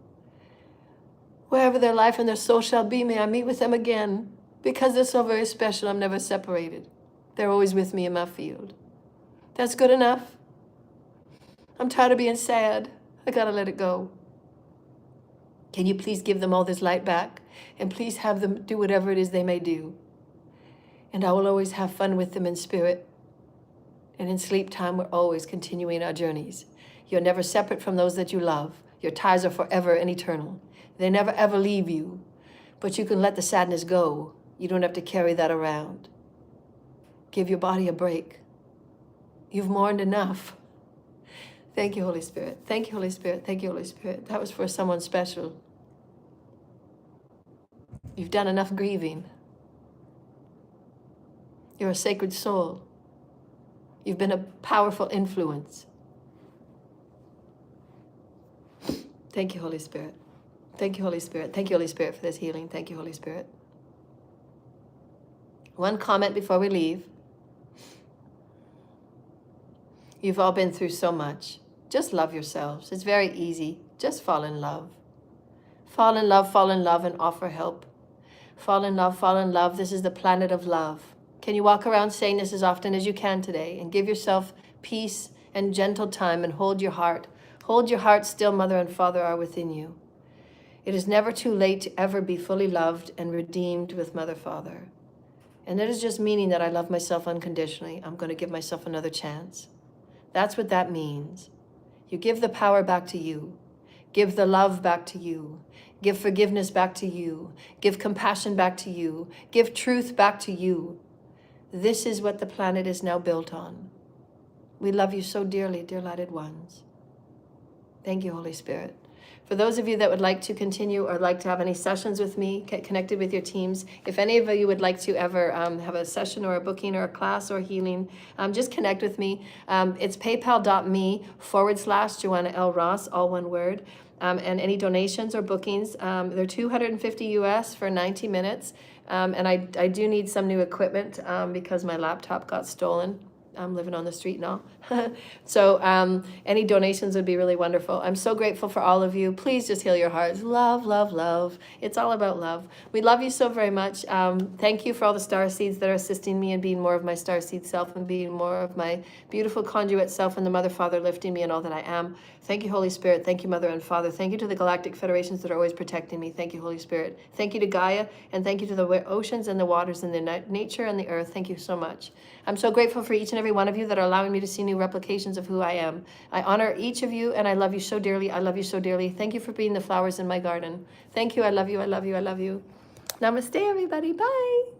Wherever their life and their soul shall be, may I meet with them again. Because they're so very special, I'm never separated. They're always with me in my field. That's good enough. I'm tired of being sad. I gotta let it go. Can you please give them all this light back? And please have them do whatever it is they may do. And I will always have fun with them in spirit. And in sleep time, we're always continuing our journeys. You're never separate from those that you love. Your ties are forever and eternal. They never ever leave you. But you can let the sadness go. You don't have to carry that around. Give your body a break. You've mourned enough. Thank you, Holy Spirit. Thank you, Holy Spirit. Thank you, Holy Spirit. That was for someone special. You've done enough grieving. You're a sacred soul. You've been a powerful influence. Thank you, Holy Spirit. Thank you, Holy Spirit. Thank you, Holy Spirit, for this healing. Thank you, Holy Spirit. One comment before we leave. You've all been through so much. Just love yourselves. It's very easy. Just fall in love. Fall in love, and offer help. Fall in love. This is the planet of love. Can you walk around saying this as often as you can today and give yourself peace and gentle time and hold your heart. Hold your heart still, Mother and Father are within you. It is never too late to ever be fully loved and redeemed with Mother, Father. And that is just meaning that I love myself unconditionally. I'm going to give myself another chance. That's what that means. You give the power back to you. Give the love back to you. Give forgiveness back to you. Give compassion back to you. Give truth back to you. This is what the planet is now built on. We love you so dearly, dear lighted ones. Thank you, Holy Spirit. For those of you that would like to continue or like to have any sessions with me, get connected with your teams. If any of you would like to ever have a session or a booking or a class or healing, just connect with me. It's paypal.me/Joanna L. Ross, all one word. And any donations or bookings, they're $250 US for 90 minutes. And I do need some new equipment because my laptop got stolen. I'm living on the street now. So any donations would be really wonderful. I'm so grateful for all of you. Please just heal your hearts. Love, love, love. It's all about love. We love you so very much. Thank you for all the star seeds that are assisting me in being more of my star seed self and being more of my beautiful conduit self and the Mother, Father lifting me and all that I am. Thank you, Holy Spirit. Thank you, Mother and Father. Thank you to the galactic federations that are always protecting me. Thank you, Holy Spirit. Thank you to Gaia, and thank you to the oceans and the waters and the nature and the earth. Thank you so much. I'm so grateful for each and every one of you that are allowing me to see new replications of who I am. I honor each of you, and I love you so dearly. I love you so dearly. Thank you for being the flowers in my garden. Thank you. I love you. I love you. I love you. Namaste, everybody. Bye.